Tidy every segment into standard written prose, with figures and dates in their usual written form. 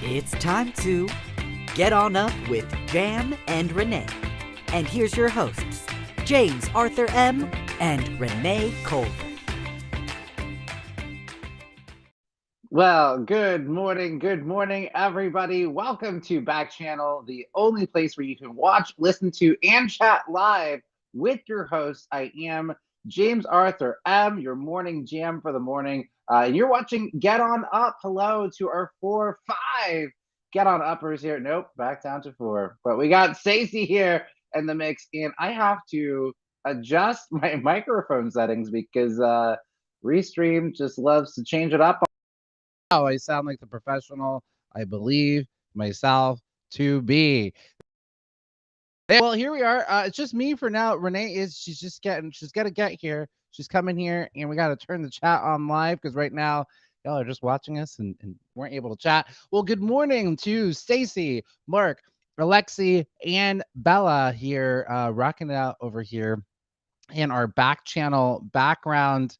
It's time to get on up with Jam and Renee. And here's your hosts, James Arthur M. and Renee Colvin. Well, good morning, everybody. Welcome to Backchannel, the only place where you can watch, listen to, and chat live with your host. I am James Arthur M., your morning jam for the morning. And you're watching Get On Up. Hello to our 4-5 Get On Uppers here. Nope, back down to 4. But we got Stacey here in the mix, and I have to adjust my microphone settings because Restream just loves to change it up. I sound like the professional I believe myself to be. Well, here we are. It's just me for now. Renee she's got to get here. She's coming here, and we got to turn the chat on live because right now y'all are just watching us and weren't able to chat. Well, good morning to Stacy, Mark, Alexi, and Bella here, rocking it out over here in our back channel background.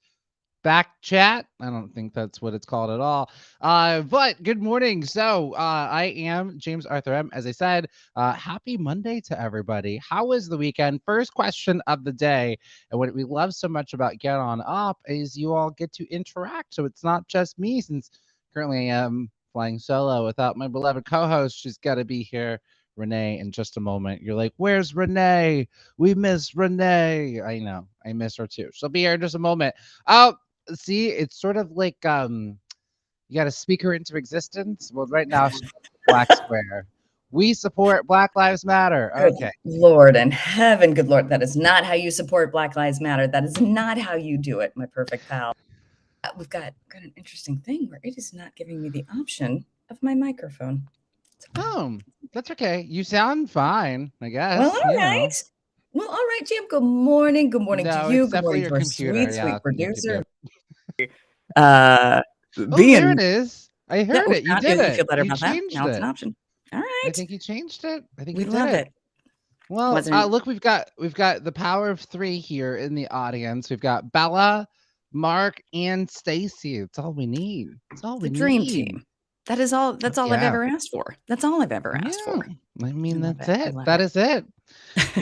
Back chat. I don't think that's what it's called at all. But good morning. So I am James Arthur M. As I said, happy Monday to everybody. How was the weekend? First question of the day. And what we love so much about Get On Up is you all get to interact. So it's not just me, since currently I am flying solo without my beloved co-host. She's got to be here, Renee, in just a moment. You're like, where's Renee? We miss Renee. I know. I miss her too. She'll be here in just a moment. See, it's sort of like you got to speak her into existence. Well, right now she's black square. We support Black Lives Matter. Okay. Good Lord in heaven, good Lord. That is not how you support Black Lives Matter. That is not how you do it, my perfect pal. We've got an interesting thing where it is not giving me the option of my microphone. Oh, that's okay. You sound fine, I guess. Well, all right. Well, all right, Jim. Good morning. Good morning to you. Good morning to our sweet producer. There it is. I heard it. You did it. Feel better you about that. Now it's an option. All right. I think you changed it. I think we you love did it. Well, look, we've got the power of 3 here in the audience. We've got Bella, Mark, and Stacy. It's all we need. It's all we need. The dream team. That is all. That's all I've ever asked for. That's all I've ever asked for. I mean, that's it. That is it.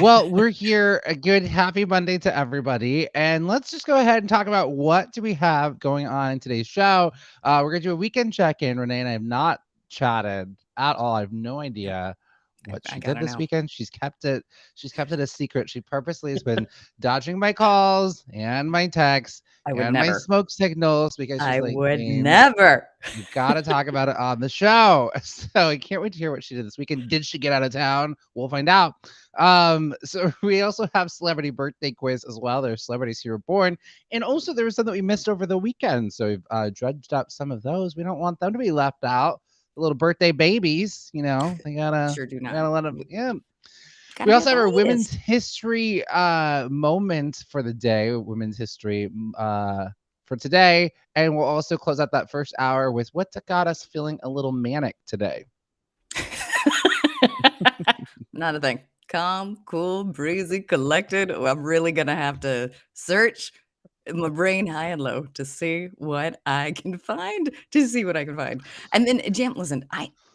Well, we're here. A good happy Monday to everybody. And let's just go ahead and talk about what do we have going on in today's show. We're going to do a weekend check-in. Renee and I have not chatted at all. I have no idea what she did this weekend. She's kept it a secret. She purposely has been dodging my calls and my texts and my smoke signals because she's never. You've got to talk about it on the show. So I can't wait to hear what she did this weekend. Did she get out of town? We'll find out. So we also have celebrity birthday quiz as well. There's celebrities who were born, and also there was some that we missed over the weekend. So we've dredged up some of those. We don't want them to be left out. The little birthday babies, they gotta sure do not. Gotta let them. Yeah. We also have our women's history moment for the day. Women's history for today, and we'll also close out that first hour with what got us feeling a little manic today. Not a thing. Calm, cool, breezy, collected. I'm really gonna have to search my brain high and low to see what I can find. And then, Jam, listen,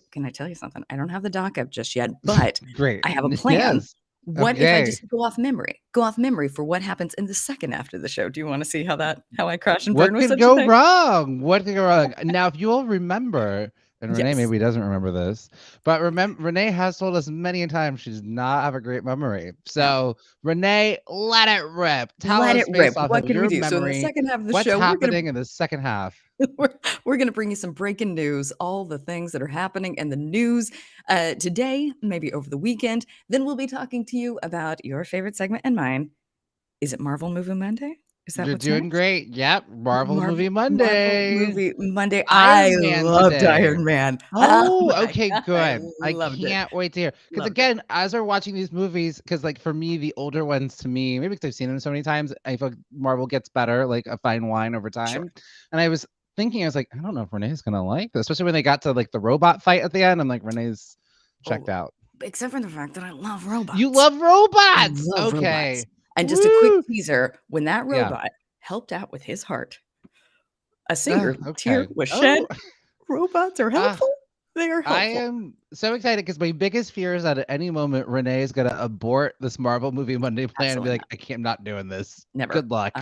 can I tell you something? I don't have the doc up just yet, but great. I have a plan. Yes. What if I just go off memory for what happens in the second after the show? Do you want to see how I crash and burn? What could go wrong? What could go wrong? Now, if you all remember, and Renee maybe doesn't remember this, but Renee has told us many times she does not have a great memory. So, Renee, let it rip. Tell us based off what of can your we do? memory, so in the second half of the what's show, happening in the second half? We're going to bring you some breaking news, all the things that are happening in the news today, maybe over the weekend. Then we'll be talking to you about your favorite segment and mine. Is it Marvel Movie Monday? Is that You're what's doing next? Great. Yep. Marvel Movie Monday. Marvel Movie Monday. Iron Man loved today. Iron Man. Oh, okay, good. I can't wait to hear. Because again, as we're watching these movies, because like for me, the older ones to me, maybe because I've seen them so many times, I feel like Marvel gets better, like a fine wine over time. Sure. And I was thinking, I was like, I don't know if Renee's gonna like this, especially when they got to like the robot fight at the end. I'm like, Renee's checked out. Except for the fact that I love robots. You love robots. Okay. Robots. And just a quick teaser, when that robot helped out with his heart, a single tear was shed. Robots are helpful. They are I helpful. am so excited because my biggest fear is that at any moment Renee is gonna abort this Marvel movie Monday plan and be Absolutely like, not. I can't, I'm not doing this. Never. Good luck.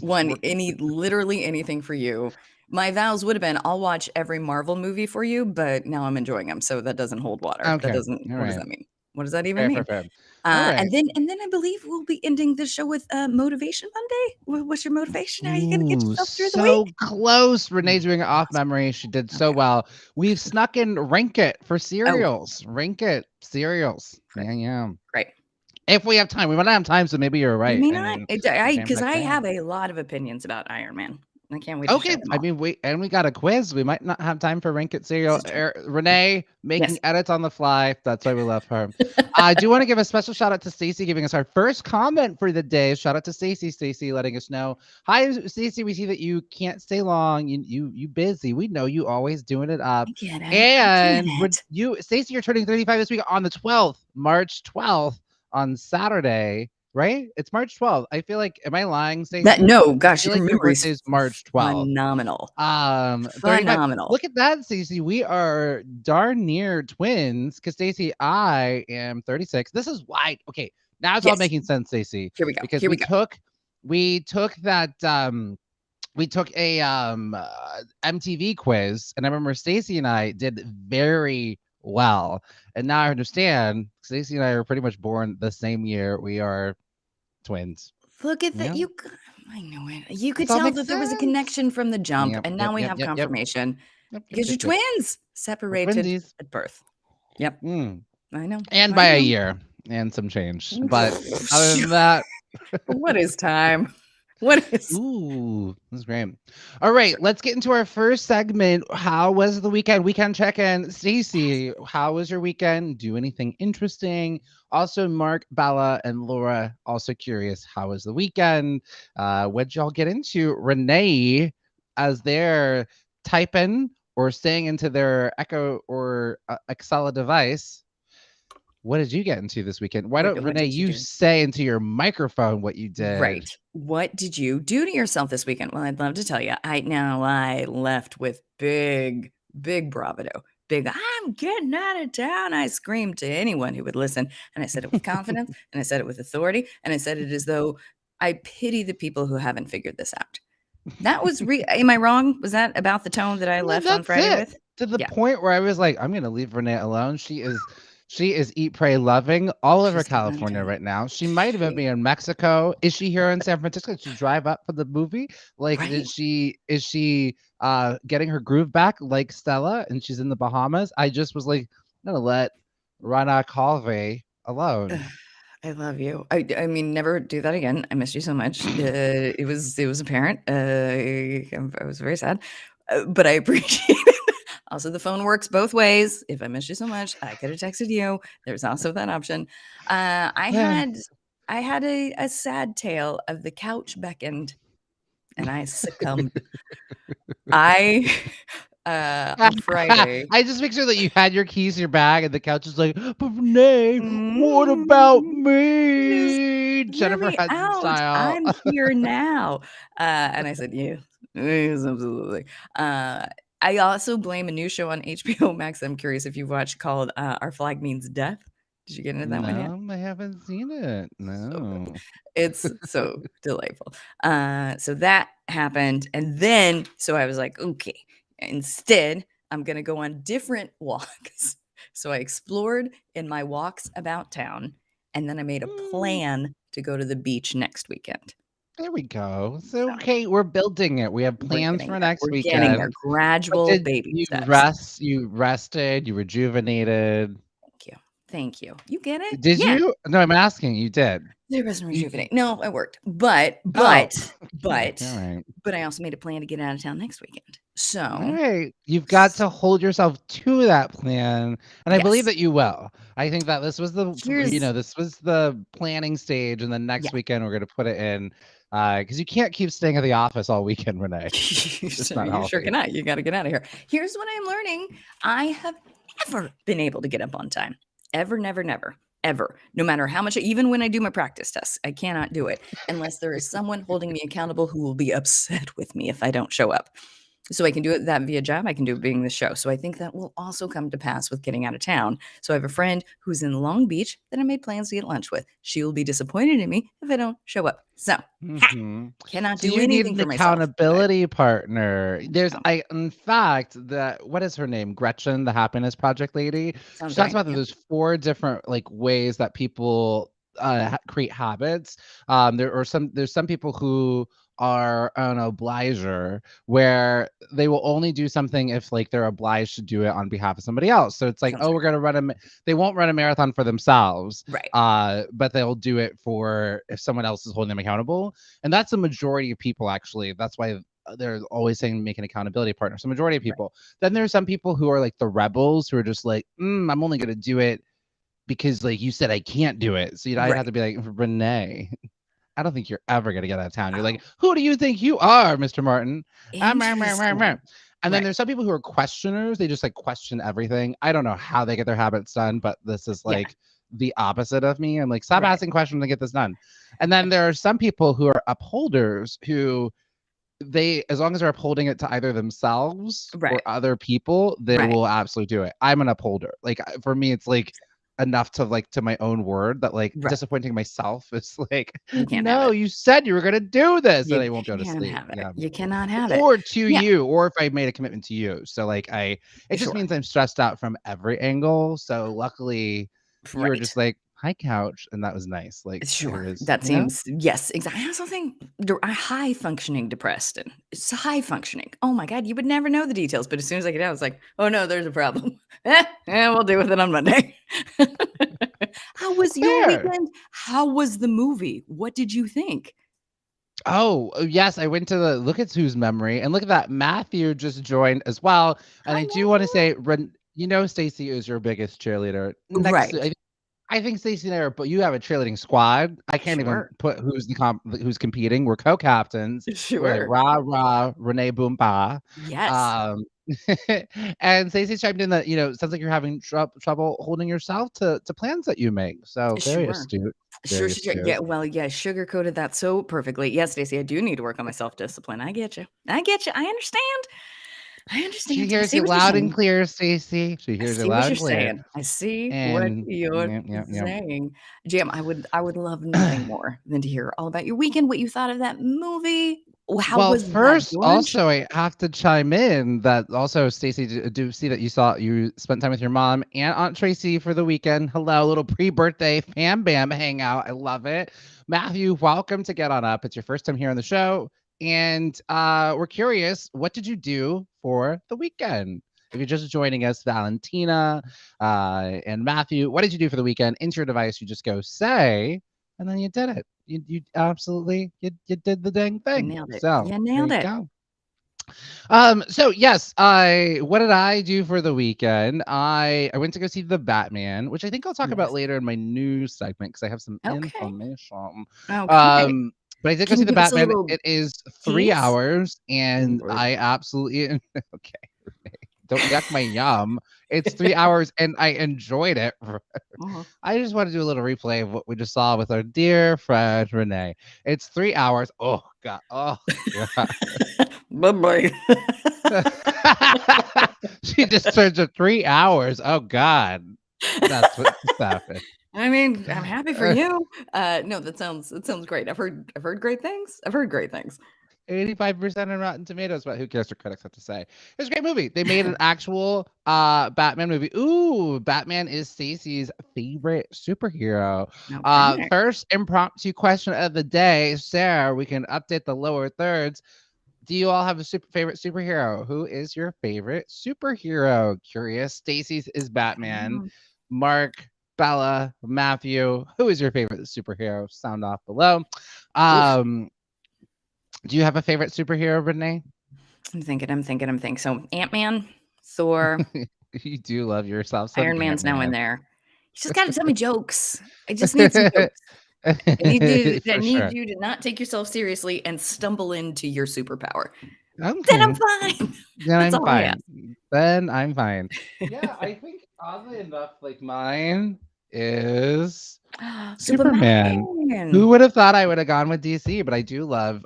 Literally anything for you. My vows would have been, I'll watch every Marvel movie for you, but now I'm enjoying them, so that doesn't hold water. That Okay. doesn't. All What does right. that mean? What does that even Fair, fair, mean? fair. All right. And then I believe we'll be ending the show with Motivation Monday. What's your motivation? How are you gonna get Ooh, yourself through the week? so close. Renee Mm, doing it off awesome. memory. She did so Okay. well. We've snuck in Rank It for Oh, cereals. Rank It cereals. great. Yeah, yeah. Great. If we have time, we might not have time, so maybe you're You right. may I not. mean, jam Because packed I day. have a lot of opinions about Iron Man. I can't wait to Okay, share them I all. mean, we got a quiz. We might not have time for Rank It This cereal. is true. Renee Yes. making edits on the fly. That's why we love her. I do want to give a special shout out to Stacy giving us our first comment for the day. Shout out to Stacy. Stacy letting us know. Hi, Stacy. We see that you can't stay long. You busy. We know you always doing it up. I get it. I get And it. you, Stacy, you're turning 35 this week on the 12th, March 12th on Saturday. Right? It's March 12th. I feel like, am I lying, Stacy? No, I gosh, feel your like your memory's birthday is March 12th. phenomenal. 35. Phenomenal. Look at that, Stacey. We are darn near twins because Stacey, I am 36. This is why. Okay, now it's all Yes. making sense, Stacey, Here we go. because Here we go. we took that we took a MTV quiz, and I remember Stacey and I did very well. And now I understand Stacey and I are pretty much born the same year. We are twins. Look at that. Yeah. I know it. You could This all tell makes that there was a sense. connection from the jump, Yep, and yep, now we yep, have yep, yep. confirmation Yep, yep, because yep, you're yep. twins, We're separated twinsies. at birth. Yep. Mm. I know. And I by a know. year and some change. But other than that, What is time? What is ooh, that's great. All right, let's get into our first segment. How was the weekend? Weekend check-in. Stacey, how was your weekend? Do anything interesting? Also, Mark, Bella, and Laura, also curious, how was the weekend? What'd y'all get into? Renee, as they're typing or staying into their Echo or Excel device. What did you get into this weekend? Why don't what Renee did you you do? say into your microphone what you did? Right. What did you do to yourself this weekend? Well, I'd love to tell you. I left with big, big bravado. Big, I'm getting out of town. I screamed to anyone who would listen. And I said it with confidence, and I said it with authority, and I said it as though I pity the people who haven't figured this out. That was am I wrong? Was that about the tone that I No, left on that's Friday it. with? To the Yeah. point where I was like, I'm gonna leave Renee alone. She is eat, pray, loving all over She's going California to. right now. She might even be in Mexico. Is she here in San Francisco? Did she drive up for the movie? Like, Right. is she getting her groove back like Stella and she's in the Bahamas? I just was like, I'm gonna let Rana Calve alone. I love you. I mean, never do that again. I missed you so much. It was apparent. I was very sad, but I appreciate it. Also, the phone works both ways. If I missed you so much, I could have texted you. There's also that option. I had a sad tale of the couch beckoned, and I succumbed. I on Friday. I just make sure that you had your keys in your bag and the couch is like, but Renee, what about Mm, Just me? hear Jennifer me Hudson out. style. I'm here now. And I said, yeah, yes, absolutely. I also blame a new show on HBO Max. I'm curious if you've watched called Our Flag Means Death. Did you get into that one yet? No, I haven't seen it. So good. No. It's so delightful. So that happened. And then, so I was like, okay, instead, I'm going to go on different walks. So I explored in my walks about town. And then I made a Mm, plan to go to the beach next weekend. there we go. So, So okay, we're building it. We have we're plans getting for there. next We're getting there. weekend. What Gradual did baby you steps. rest? You rested, you rejuvenated. Thank you. Thank you. You get it? Did Yeah. you? No, I'm asking. You did. There was no You, rejuvenate. No, it worked. But oh, but okay. but All right. but I also made a plan to get out of town next weekend. So All right. You've got to hold yourself to that plan. And I believe yes. that you will. I think that this was Here's this was the planning stage. And then next yeah. weekend, we're going to put it in because you can't keep staying at the office all weekend, Renee. It's not You sure healthy. cannot. You got to get out of here. Here's what I'm learning. I have never been able to get up on time. Ever, never, never, ever. No matter how much, even when I do my practice tests, I cannot do it unless there is someone holding me accountable who will be upset with me if I don't show up. So I can do it that via job. I can do it being the show. So I think that will also come to pass with getting out of town. So I have a friend who's in Long Beach that I made plans to get lunch with. She will be disappointed in me if I don't show up. So Hmm. cannot So do you need anything an for myself. accountability partner. There's, So, in fact, what is her name? Gretchen, the Happiness Project lady. She sounds talks right. about that Yeah. there's 4 different like ways that people create habits. There's some people who are an obliger where they will only do something if like they're obliged to do it on behalf of somebody else. So it's like, Sounds oh, right. we're gonna they won't run a marathon for themselves, Right. but they'll do it for if someone else is holding them accountable. And that's the majority of people, actually. That's why they're always saying make an accountability partner. So majority of Right. people. Then there's some people who are like the rebels who are just like, I'm only gonna do it because like you said I can't do it. So I'd have Right. to be like, Renee, I don't think you're ever gonna get out of town. You're Oh, like, who do you think you are, Mr. Martin? interesting. And then Right. there's some people who are questioners. They just like question everything. I don't know how they get their habits done, but this is Yeah. like the opposite of me. I'm like, stop Right. asking questions and get this done. And then there are some people who are upholders who as long as they're upholding it to either themselves or Right. other people, they Right. will absolutely do it. I'm an upholder. Like for me, it's like enough to like to my own word that like Right. disappointing myself is like, You can't have no, it. you said you were gonna do this, and You I won't be able to can't sleep. have it. Yeah. You cannot have it. Or to Yeah. you, or if I made a commitment to you. So like it just Sure. means I'm stressed out from every angle. So luckily you were Right. just like, hi couch, and that was nice. Like it Sure. was, That seems yes, exactly. I also think high functioning depressed and it's high functioning. Oh my god, you would never know the details, but as soon as I get out, it's like, oh no, there's a problem. We'll deal with it on Monday. How was your fair. weekend? How was the movie? What did you think? Yes, I went to the look at whose memory, and look at that. Matthew just joined as well. And Hi, I do want to Matthew. say, Stacy is your biggest cheerleader. Right. I think Stacy and I are, but you have a cheerleading squad. I can't even Sure. put who's competing. We're co-captains. We're like Sure. rah rah Renee boom ba. Yes. Um, and Stacey chimed in that sounds like you're having trouble holding yourself to plans that you make. So very Sure. astute, Sure, very sure, sure. astute. Yeah, well, yeah, sugar-coated that so perfectly. Yes, Stacey, I do need to work on my self-discipline. I get you. I get you. I understand. I She understand. I hears see you what you're loud and saying. clear, Stacey. She I hears you see what loud you're and clear. saying. I see what And you're yep, yep, yep. saying. Jam, I would love nothing more than to hear all about your weekend, what you thought of that movie. How Well, was that first, brunch? also, I have to chime in that also, Stacey, do see that you spent time with your mom and Aunt Tracy for the weekend. Hello, little pre-birthday fam bam hangout. I love it. Matthew, welcome to Get On Up. It's your first time here on the show, and we're curious, what did you do for the weekend? If you're just joining us, Valentina and Matthew, what did you do for the weekend? Into your device, you just go say, and then you did it. You absolutely you did the dang You thing. nailed it. So You there nailed you it. go. So yes, I what did I do for the weekend? I went to go see the Batman, which I think I'll talk about Yes. later in my news segment because I have some Okay. information. Okay. But I did go Can see you the give us a Batman. little It is 3 tease? hours, Oh, and Lord. I absolutely okay. Don't yuck my yum. It's 3 hours, and I enjoyed it. Uh-huh. I just want to do a little replay of what we just saw with our dear friend Renee. It's 3 hours. Oh god. Oh god. Bye-bye. She just turned to 3 hours. Oh god. That's what just happened. I mean, I'm happy for you. No, that sounds great. I've heard great things. I've heard great things. 85% on Rotten Tomatoes, but who cares what critics have to say? It's a great movie. They made an actual Batman movie. Ooh, Batman is Stacey's favorite superhero. Okay. First impromptu question of the day. Sarah, we can update the lower thirds. Do you all have a favorite superhero? Who is your favorite superhero? Curious. Stacy's is Batman. Mm, Mark, Bella, Matthew. Who is your favorite superhero? Sound off below. oof. Do you have a favorite superhero, Renee? I'm thinking. So Ant-Man, Thor, You do love yourself some Iron Man's now in Ant-Man. there. You just gotta tell me jokes. I just need some jokes. I need you I For need sure. you to not take yourself seriously and stumble into your superpower. Then I'm Okay. fine. Then That's I'm all I fine. ask. Then I'm fine. Yeah, I think oddly enough, like mine is Superman. Superman. Who would have thought I would have gone with DC? But I do love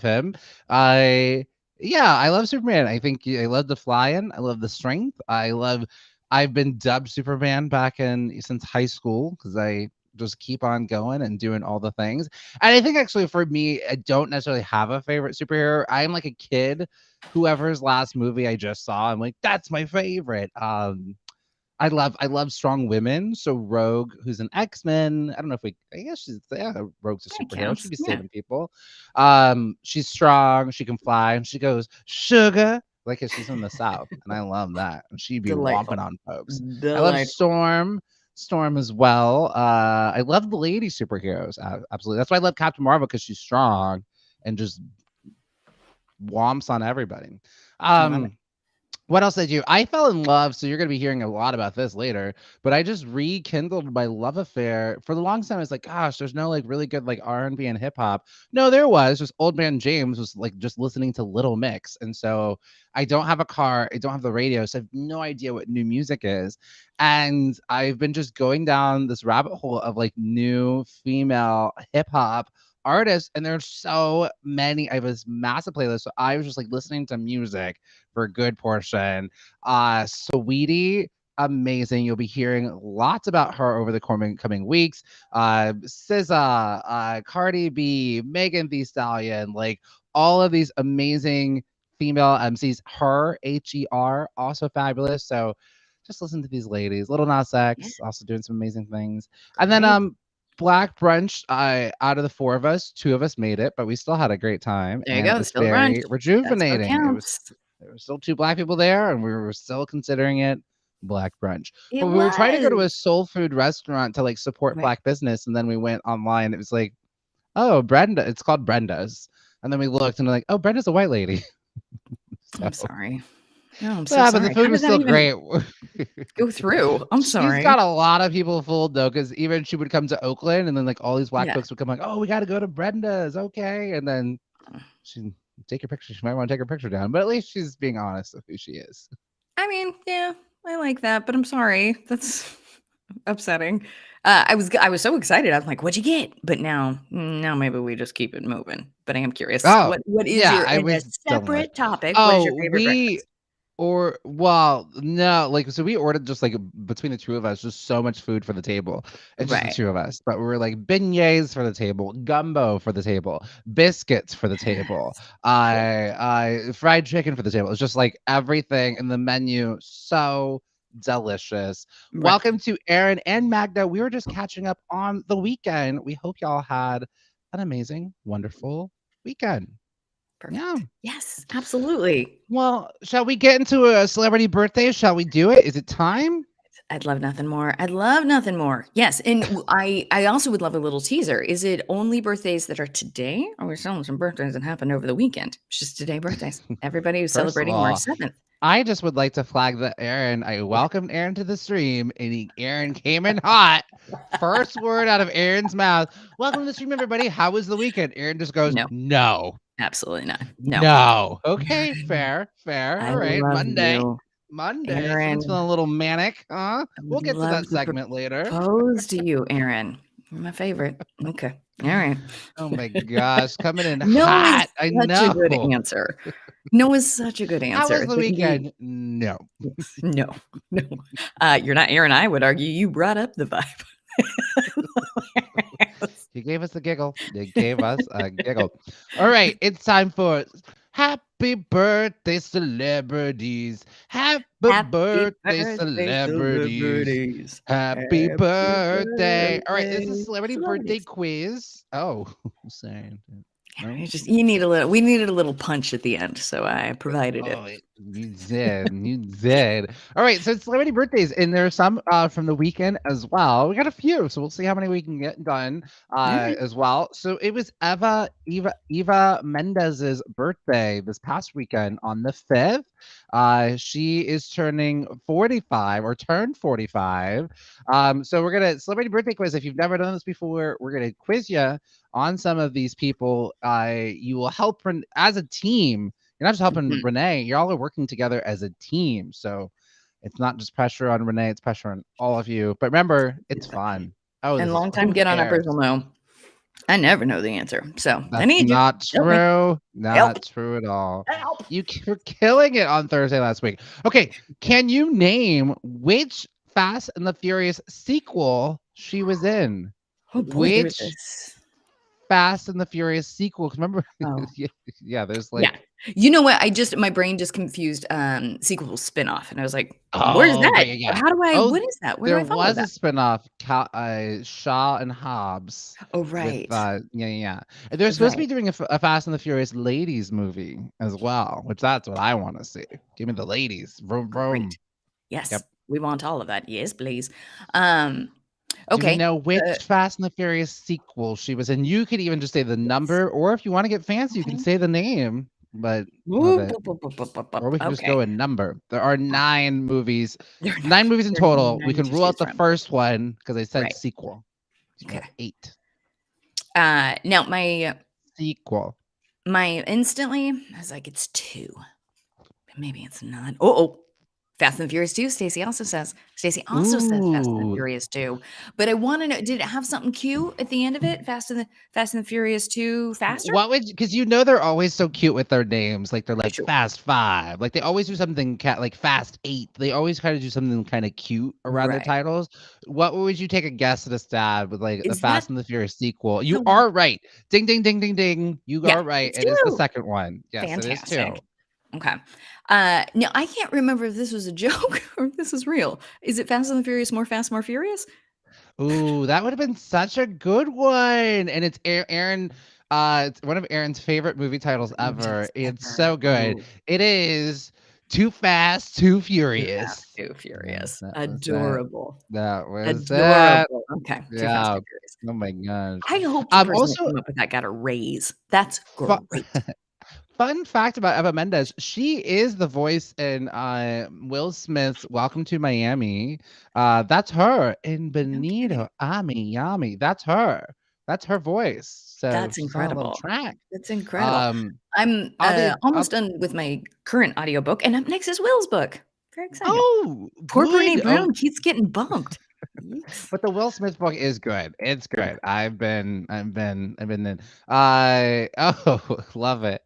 him. I Yeah, I love Superman. I love the flying. I love the strength. I've been dubbed Superman back in since high school because I just keep on going and doing all the things. And I think actually for me, I don't necessarily have a favorite superhero. I'm like a kid. Whoever's last movie I just saw, I'm like, that's my favorite. I love strong women. So Rogue, who's an X-Men. I don't know if I guess Rogue's a That superhero. She'd counts. be Yeah. saving people. She's strong. She can fly, and she goes sugar like if she's in the South, and I love that. And she'd be Delightful. womping on folks. I love Delightful. Storm as well. I love the lady superheroes. Absolutely. That's why I love Captain Marvel because she's strong and just womps on everybody. I love it. What else did you? I fell in love, so you're gonna be hearing a lot about this later. But I just rekindled my love affair. For the longest time, I was like, gosh, there's no like really good like R&B and hip hop. No, there was. Just old man James was like just listening to Little Mix, and so I don't have a car, I don't have the radio, so I have no idea what new music is. And I've been just going down this rabbit hole of like new female hip hop artists, and there's so many. I have this massive playlist, so I was just like listening to music for a good portion. Sweetie, amazing. You'll be hearing lots about her over the coming weeks. SZA, Cardi B, Megan Thee Stallion, like all of these amazing female MCs. Her, Her, also fabulous. So just listen to these ladies. Little Nas Yeah. X, also doing some amazing things. And then Great. Black brunch. Out of the four of us, two of us made it, but we still had a great time, There you and it go. was Still brunch. very That's what rejuvenating. counts. There were still two black people there, and we were still considering it black brunch. It But we were trying to go to a was. soul food restaurant to like support Right. black business, and then we went online. It was like, oh, Brenda. It's called Brenda's, and then we looked and we're like, oh, Brenda's a white lady. I'm So sorry. No, I'm so yeah, but the sorry. food How was did that still even great. go through? I'm She's sorry. got a lot of people fooled though, because even she would come to Oakland, and then like all these black Yeah. folks would come like, oh, we got to go to Brenda's, okay, and then she take your picture. She might want to take her picture down, but at least she's being honest of who she is. I mean, yeah, I like that, but I'm sorry. That's upsetting. I was so excited. I was like, "What'd you get?" But now maybe we just keep it moving. But I am curious. Oh, What is yeah, your I in a was delighted. separate topic? What is your Oh, favorite breakfast? well, no, like, so we ordered just like between the two of us, just so much food for the table. It's just the Right. two of us, but we were like beignets for the table, gumbo for the table, biscuits for the table, Cool. fried chicken for the table. It's just like everything in the menu, so delicious. Right. Welcome to Aaron and Magda. We were just catching up on the weekend. We hope y'all had an amazing, wonderful weekend. Yeah. Perfect. Yes, absolutely. Well, shall we get into a celebrity birthday? Shall we do it? Is it time? I'd love nothing more. I'd love nothing more. Yes, and I also would love a little teaser. Is it only birthdays that are today, or we're selling some birthdays that happened over the weekend? It's just today birthdays. Everybody who's First of celebrating March all, 7th. I just would like to flag that I Yeah. welcomed Aaron to the stream, and Aaron came in hot. First word out of Aaron's mouth. Welcome to the stream, everybody. How was the weekend? Aaron just goes, No, no, absolutely not. No. no. Okay, fair, fair. I All right, love Monday. you, Someone's Aaron. feeling a little manic, huh? I We'll would get to love that to segment later. propose to you, Aaron. You're my favorite. Okay. All right. Oh my gosh, coming in No is hot. I such a good know. answer. No is such a good How was answer. the They can be weekend? No. yes. No. No. You're not Aaron, I would argue you brought up the vibe. He gave us a giggle. They gave us a giggle. All right, it's time for happy birthday, celebrities. Happy Happy birthday, birthday, celebrities. celebrities. Happy Happy birthday. All right, this is birthday, celebrity birthday celebrities. quiz. Oh, sorry. No. You need a little. We needed a little punch at the end, so I provided it. Oh, you did. You did. All right. So it's celebrity birthdays, and there are some from the weekend as well. We got a few, so we'll see how many we can get done All right. as well. So it was Eva Mendez's birthday this past weekend on the 5th. She is turning 45 or turned 45. So we're gonna celebrity birthday quiz. If you've never done this before, we're gonna quiz you on some of these people. You will help as a team. You're not just helping Mhm. Renee. Y'all are working together as a team. So it's not just pressure on Renee. It's pressure on all of you. But remember, it's fun. Oh, And this is long time who get on uppers cares? will know. I never know the answer, so I That's need you. not Help me. true. Help. Not true at all. Help. You were killing it on Thursday last week. Okay, can you name which Fast and the Furious sequel she was in? Oh boy, there was Which this. Fast and the Furious sequel? 'Cause remember, Oh. yeah, there's Yeah. like, You know what? My brain just confused, sequel spinoff, and I was like, "Where's oh, that? right, yeah, yeah. How do I Oh, what is that? Where do there I follow was a that?" spinoff, Shaw and Hobbs, Oh, with right. yeah, yeah, yeah. And they're supposed to be Right. doing a Fast and the Furious ladies movie as well, which that's what I want to see. Give me the ladies, vroom vroom. Great. Yes, Yep. we want all of that. Yes, please. Um, Do we okay. know which Uh, Fast and the Furious sequel she was in? You could even just say the yes. number, or if you want to get fancy, you can Okay. say the name, but of Whoop, it. whoop, whoop, whoop, whoop, whoop, Or whoop. we can just Okay. go in number. There are 9 movies. There are 9 9 movies in there are total. We 9 can to rule out choose the from. first one because I said Right. sequel. So we Okay. have 8. Now my Sequel. instantly, I was like, "It's 2." But maybe it's not. Oh. Fast and Furious 2, Stacey also says Fast and the Ooh. Furious 2. But I wanna know, did it have something cute at the end of it? Fast and the Furious 2 faster? What would, because they're always so cute with their names, like, they're like Sure. Fast 5, like, they always do something like Fast 8, they always try to do something kinda cute around their Right. titles. What would you take a guess at a stab with, like, the Is that Fast and the Furious sequel? You the are right. Ding, ding, ding, ding, ding. You Yeah, are right, it's it is the 2. second one. Yes, it is 2. Fantastic. Okay. Now I can't remember if this was a joke or if this is real. Is it Fast and the Furious More Fast, More Furious? Ooh, that would have been such a good one, and it's Aaron, it's one of Aaron's favorite movie titles ever. Movies It's ever. so good. Ooh, It is Too Fast, Too Too Fast, Furious. Too Yeah, Furious. that was it. Adorable. That was it. Adorable. Okay, Too Fast, Yeah. Too Furious. Oh my gosh. I hope the person that Also, came up with that got a raise. That's fu great. fun fact about Eva Mendes, she is the voice in, Will Smith's Welcome to Miami. That's her in No kidding. Benito, Ami Yami. That's her. That's her voice. So That's she's on a little incredible. track. That's incredible. Um, I'm, other almost oth done with my current audiobook, and up next is Will's book. Very excited. Oh, Poor Brene good. Oh, Brown keeps getting bumped. Yikes. but the Will Smith book is good. It's good. I've been in. Oh, love it.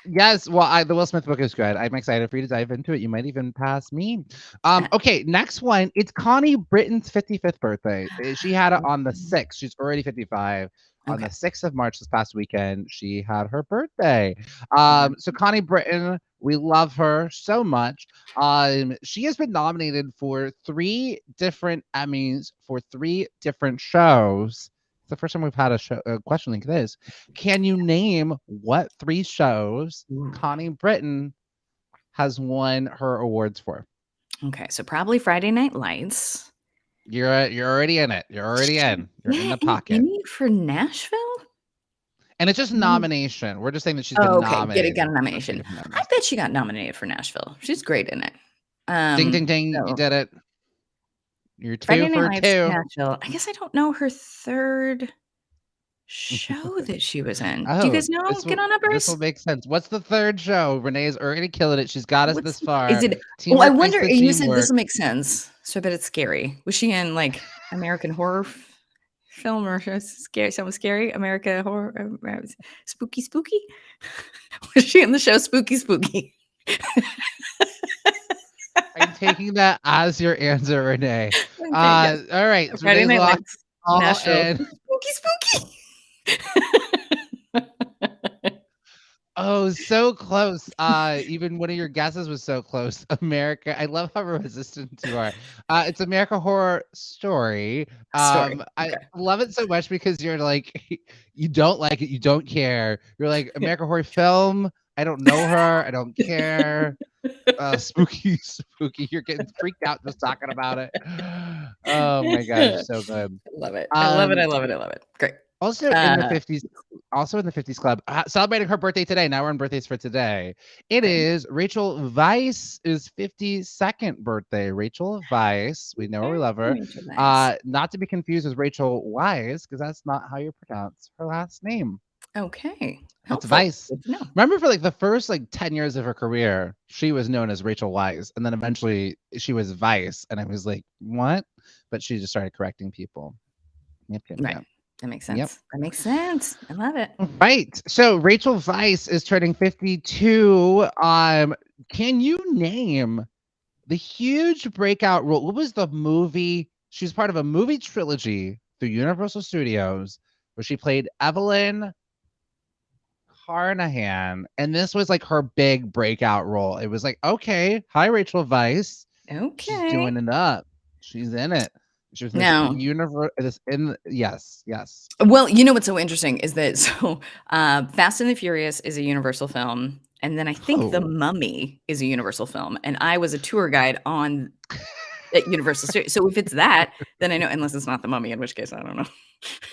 Yes, well, the Will Smith book is good. I'm excited for you to dive into it. You might even pass me. Okay, next one. It's Connie Britton's 55th birthday. She had it on the 6th. She's already 55. On the Okay. 6th of March this past weekend, she had her birthday. Alright. So Connie Britton, we love her so much. She has been nominated for 3 different Emmys for 3 different shows. It's the first time we've had a question like this. Can you name what 3 shows Ooh. Connie Britton has won her awards for? Okay, so probably Friday Night Lights. You're already in it. You're already She in. You're in get the an pocket. Emmy for Nashville? And it's just Mm. nomination. We're just saying that she's been Oh, okay, got nominated a for 3 nomination. different I Emmys. bet she got nominated for Nashville. She's great in it. Ding, ding, ding. You So did it. You're Friday 2 Night for Lights, 2. Nashville. I guess I don't know her 3rd show that she was in. Do you Oh, guys know? this Get will on this Uppers? will make sense. What's the 3rd show? Renee's already killing it. She's got us this Is far. it Oh, I Teamwork makes wonder, the and you dream said work. this'll make sense, so I bet it's scary. Was she in, like, American Horror film or scary something scary? America Horror Spooky Spooky? Was she in the show Spooky Spooky? I'm taking that as your answer, Renee. Okay, yes. All right, so Friday Renee's Night locked Lights, all Nashville. in. Spooky Spooky. Oh, so close. Even one of your guesses was so close. America. I love how resistant you are. It's America Horror Story. Story, I okay. love it so much because you're like, you don't like it, you don't care. You're like America Horror Film. I don't know her. I don't care. Spooky, spooky. You're getting freaked out just talking about it. Oh my gosh, so good. I love it. I love it, I Um, love it, I love it. Great. Also in the Uh, 50s, club, celebrating her birthday today. Now we're on birthdays for today. It great. is Rachel Weisz's 52nd birthday. Rachel Weisz, we know her, we love her. Rachel Weisz. Not to be confused with Rachel Wise, because that's not how you pronounce her last name. Okay, It's helpful. Weisz. Good to know. Remember, for like the first like 10 years of her career, she was known as Rachel Wise, and then eventually she was Weisz, and I was like, what? But she just started correcting people. Yep, yep, Right. yep. That makes Yep. sense. That makes sense. I love it. Right. So Rachel Weisz is turning 52. Can you name the huge breakout role? What was the movie? She was part of a movie trilogy through Universal Studios where she played Evelyn Carnahan, and this was like her big breakout role. It was like, okay, hi Rachel Weisz. She's Okay. doing it up. She's in it. She was in this Now, yes. well, you know what's so interesting is that Fast and the Furious is a Universal film, and then I think The Oh. Mummy is a Universal film, and I was a tour guide at Universal Studios. So if it's that, then I know, unless it's not The Mummy, in which case I don't know.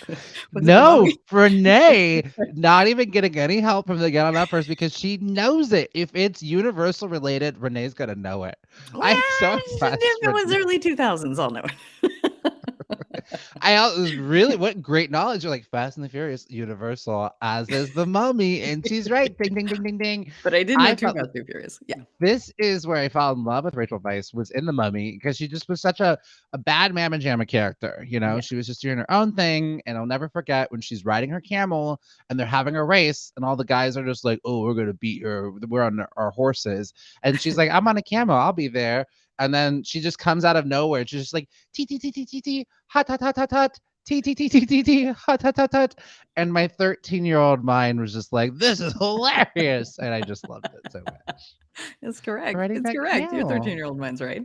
Was it The No, Mummy? Renee, not even getting any help from the Get On Uppers because she knows it. If it's Universal related, Renee's gonna know it. Well, I'm so if impressed. it was early 2000s, I'll know it. Really, what great knowledge. You're like Fast and the Furious, Universal, as is the Mummy, and she's right. Ding, ding, ding, ding, ding. But I did know I Too felt Fast, Too Furious. Yeah. this is where I fell in love with Rachel Weisz, was in the Mummy, because she just was such a bad mamma jamma character. Yeah. She was just doing her own thing, and I'll never forget when she's riding her camel and they're having a race, and all the guys are just like, "Oh, we're gonna beat her. We're on our horses," and she's like, "I'm on a camel. I'll be there." And then she just comes out of nowhere. She's just like, "Tee tee tee tee tee tee, hot hot hot hot hot." Tee tee tee tee tee tee, hot hot hot hot. And my 13-year-old mind was just like, "This is hilarious," and I just loved it so much. It's correct. Riding It's that correct. Your camel. 13-year-old mind's right.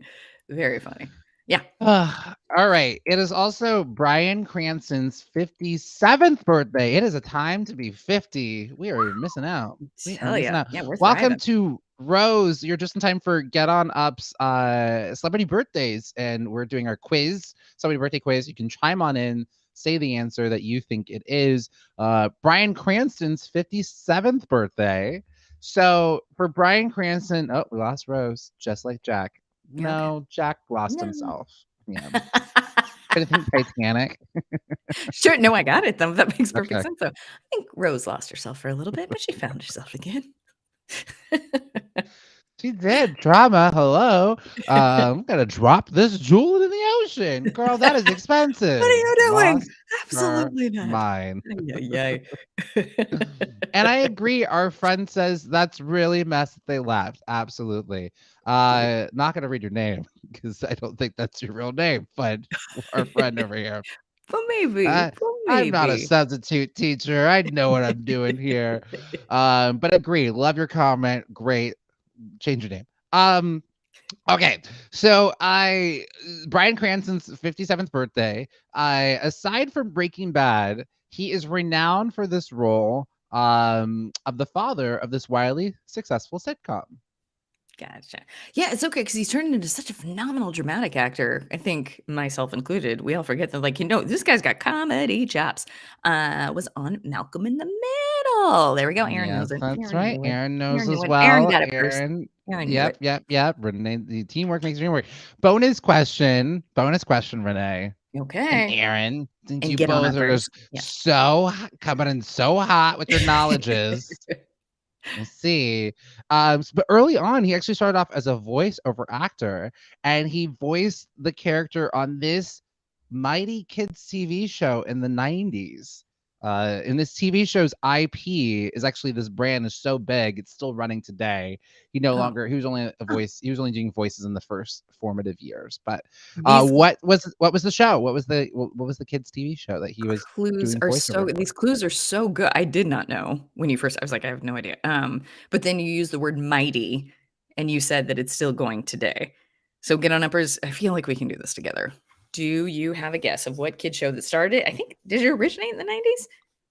Very funny. Yeah. All right. It is also Bryan Cranston's 57th birthday. It is a time to be 50. We are missing out. We are Tell missing ya. out. Yeah, we're Welcome thriving. to Rose. You're just in time for Get On Up's celebrity birthdays, and we're doing our quiz, celebrity birthday quiz. You can chime on in, say the answer that you think it is. Bryan Cranston's 57th birthday. So for Bryan Cranston, oh, we lost Rose, just like Jack. You're okay. No, Jack lost No. himself. Yeah. I think Titanic. Sure. No, I got it. That makes perfect Okay. sense, though. I think Rose lost herself for a little bit, but she found herself again. She did. Drama. Hello. I'm gonna drop this jewel into the ocean. Girl, that is expensive. What are you doing? Lost Absolutely her not. mind. Yay. And I agree. Our friend says that's really messed that they left. Absolutely. Not gonna read your name because I don't think that's your real name, but our friend over here. But maybe. I'm not a substitute teacher. I know what I'm doing here. But agree. Love your comment. Great. Change your name. Okay. So Bryan Cranston's 57th birthday. Aside from Breaking Bad, he is renowned for this role of the father of this wildly successful sitcom. Gotcha. Yeah, it's okay because he's turned into such a phenomenal dramatic actor. I think myself included. We all forget that, this guy's got comedy chops. Was on Malcolm in the Middle. There we go. Aaron knows Yes, it. that's Aaron right. knew it. Aaron knows Aaron as knew it. well. Aaron got it first. Aaron. Aaron knew it. Yep. Renee, the teamwork makes the dream work. Bonus question, Renee. And Okay. Aaron, since And you get on both are uppers. just Yeah. coming in so hot with your knowledges. Let's see. But early on, he actually started off as a voiceover actor, and he voiced the character on this Mighty Kids TV show in the 90s. And this TV show's IP is actually, this brand is so big, it's still running today. He was only a voice, he was only doing voices in the first formative years. But what was the show? What was the kids TV show that he was Clues doing are voiceover for? these clues are so good. I did not know when you first, I was like, I have no idea. But then you use the word mighty and you said that it's still going today. So Get On Uppers, I feel like we can do this together. Do you have a guess of what kid show that started it? I think, did it originate in the 90s?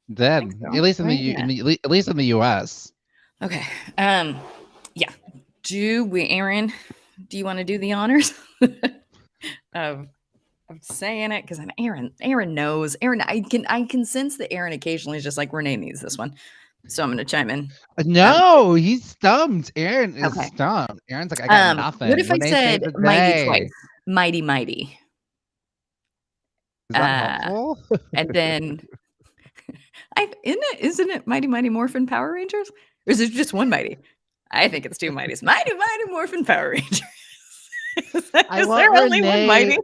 Then, so, at least right? at least in the US. Okay. Yeah. Aaron, do you want to do the honors of saying it? Because I'm Aaron. Aaron knows. Aaron, I can sense that Aaron occasionally is just like, Renee needs this one. So I'm gonna chime in. No, he's stumped. Aaron is Okay. stumped. Aaron's like, I got nothing. What if I Renee said saved the mighty day. twice? Mighty. Is that helpful? And then isn't it Mighty Morphin Power Rangers? Or is it just one Mighty? I think it's two Mighties. Mighty Morphin Power Rangers. Is there only one Mighty?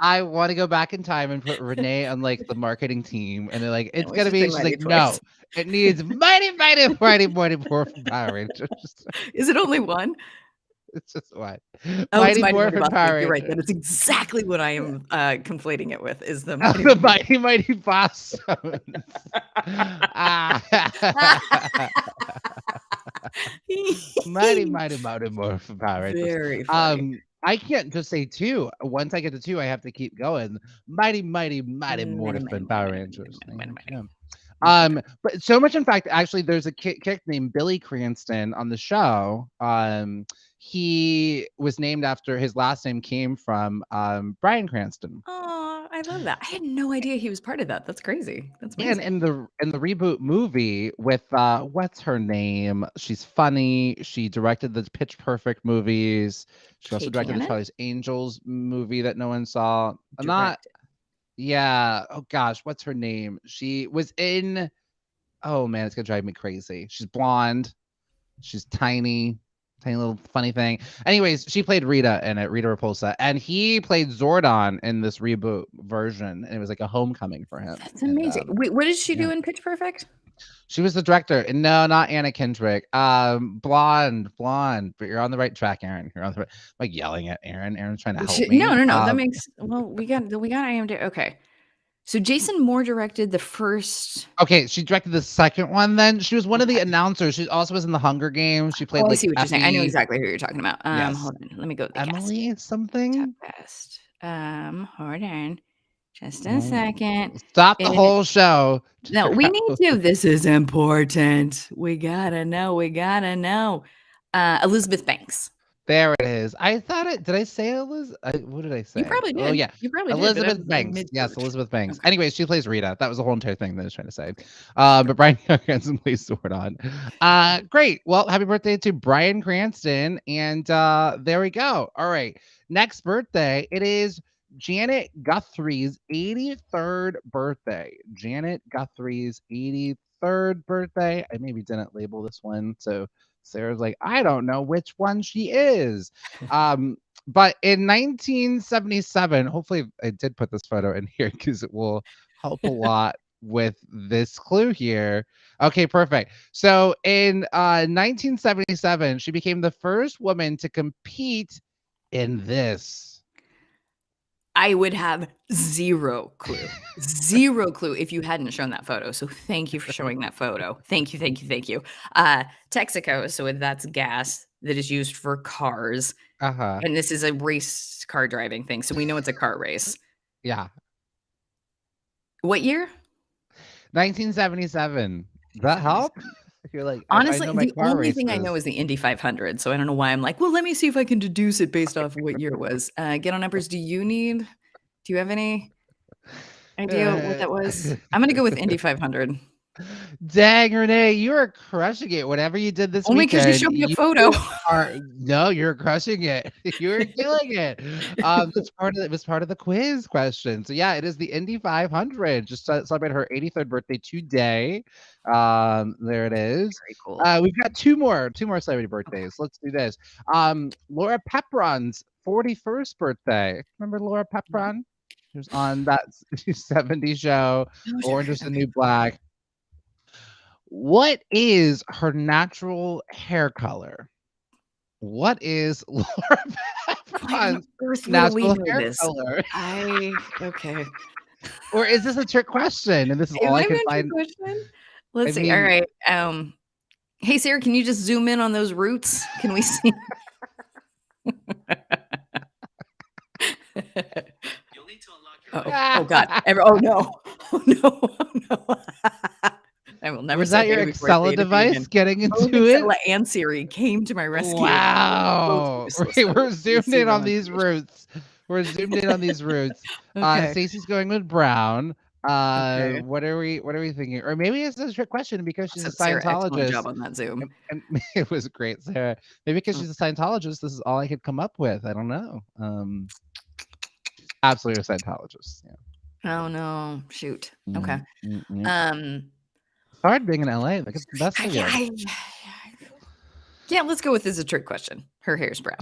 I want to go back in time and put Renee on like the marketing team, and they're like, Yeah, it's we gonna should say be. She's Mighty like, no, twice. it needs mighty, mighty, mighty, mighty Morphin Power Rangers. Is it only one? It's just what Oh, it's Mighty Mighty Morphin Boss Power Babe. You're right. That Rangers. is exactly what I am conflating it with. Is the Oh, Mighty the Morphin. mighty, mighty boss stones. Ah. mighty, mighty, mighty Morphin Power Rangers. Very funny. I can't just say two. Once I get to two, I have to keep going. Mighty, mighty, mighty Mighty, Morphin mighty, Power mighty, Rangers. mighty, mighty, mighty. Yeah. Mhm. But so much, in fact, actually, there's a kick named Billy Cranston on the show. He was named after his last name came from Bryan Cranston. Oh, I love that. I had no idea he was part of that. That's crazy. That's And amazing. in the reboot movie with what's her name? She's funny. She directed the Pitch Perfect movies. She also Kate directed the Janet Charlie's Angels movie that no one saw. Not directed. yeah. Oh gosh, what's her name? She was in. Oh man, it's gonna drive me crazy. She's blonde. She's tiny little funny thing. Anyways, she played Rita in it, Rita Repulsa, and he played Zordon in this reboot version, and it was like a homecoming for him. That's And amazing. Wait, what did she yeah. do in Pitch Perfect? She was the director. And no, not Anna Kendrick. Blonde, but you're on the right track, Aaron. You're on the right, like yelling at Aaron. Aaron's trying to help me. No. That makes we got IMDb. Okay. So Jason Moore directed the first. Okay, she directed the second one. Then she was one of the announcers. She also was in the Hunger Games. She played I like see what you're saying. I know Effie. exactly who you're talking about. Yes. Hold on. Let me go to the Emily cast. something. Top cast. Hold on. Just a second. Stop the whole show. No, we need to. This is important. We gotta know. Elizabeth Banks. There it is. I thought it. Did I say Elizabeth? What did I say? You probably did. Oh yeah, You probably Elizabeth did. Banks. Yes, Elizabeth Banks. Okay. Anyways, she plays Rita. That was the whole entire thing that I was trying to say. But Bryan Cranston plays Zordon. Great. Well, happy birthday to Bryan Cranston. And there we go. All right. Next birthday. It is Janet Guthrie's 83rd birthday. Janet Guthrie's 83rd birthday. I maybe didn't label this one, so Sarah's like, I don't know which one she is. But in 1977, hopefully I did put this photo in here because it will help a lot with this clue here. Okay, perfect. So in 1977, she became the first woman to compete in this. I would have zero clue if you hadn't shown that photo. So thank you for showing that photo. Thank you. Texaco, so that's gas that is used for cars. And this is a race car driving thing. So we know it's a car race. Yeah. What year? 1977. Does that help? You're like, honestly, I know the only thing I know is the Indy 500. So I don't know why I'm like, well, let me see if I can deduce it based off of what year it was. Get on numbers. Do you have any idea what that was? I'm going to go with Indy 500. Dang, Renee, you are crushing it. Whatever you did this Only weekend. Only because you showed me a photo. No, you're crushing it. You're killing it. It was part of the quiz question. So yeah, it is the Indy 500. Just to celebrate her 83rd birthday today. There it is. Very cool. We've got two more celebrity birthdays. Let's do this. Laura Pepron's 41st birthday. Remember Laura Pepron? She was on that 70s show, Orange is the New Black. What is her natural hair color? What is Laura Pepron's natural hair color? Okay. Or is this a trick question? And this is all I can find. Let's see. All right. Hey Sarah, can you just zoom in on those roots? Can we see? You'll need to unlock your oh God. Oh no. I will never. Was that your Excel device getting into it? Excel and Siri came to my rescue. Wow. We're zoomed in on these roots. Okay. Stacey's going with brown. Okay. What are we thinking? Or maybe it's a trick question because she's a Scientologist. Sarah, job on that Zoom. And it was great, Sarah. Maybe because she's a Scientologist, this is all I could come up with. I don't know. Absolutely a Scientologist. Yeah. Oh no! Shoot. Okay. It's hard being in LA. Like it's the best for you. Yeah, let's go with this as a trick question. Her hair's brown.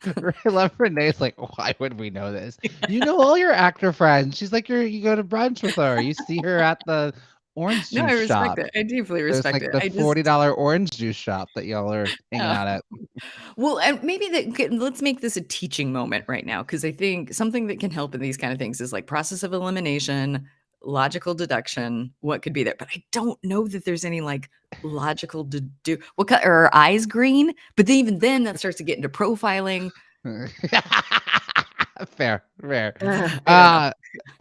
I love Renee's like, why would we know this? You know all your actor friends. She's like, you go to brunch with her. You see her at the orange No, I juice respect shop. it. I deeply There's respect like it. the I just $40 orange juice shop that y'all are hanging uh, out at. well, and maybe let's make this a teaching moment right now, because I think something that can help in these kind of things is like process of elimination, logical deduction, what could be there. But I don't know that there's any like logical dedu what color are her eyes green? But then even then that starts to get into profiling. Fair, fair. I don't know.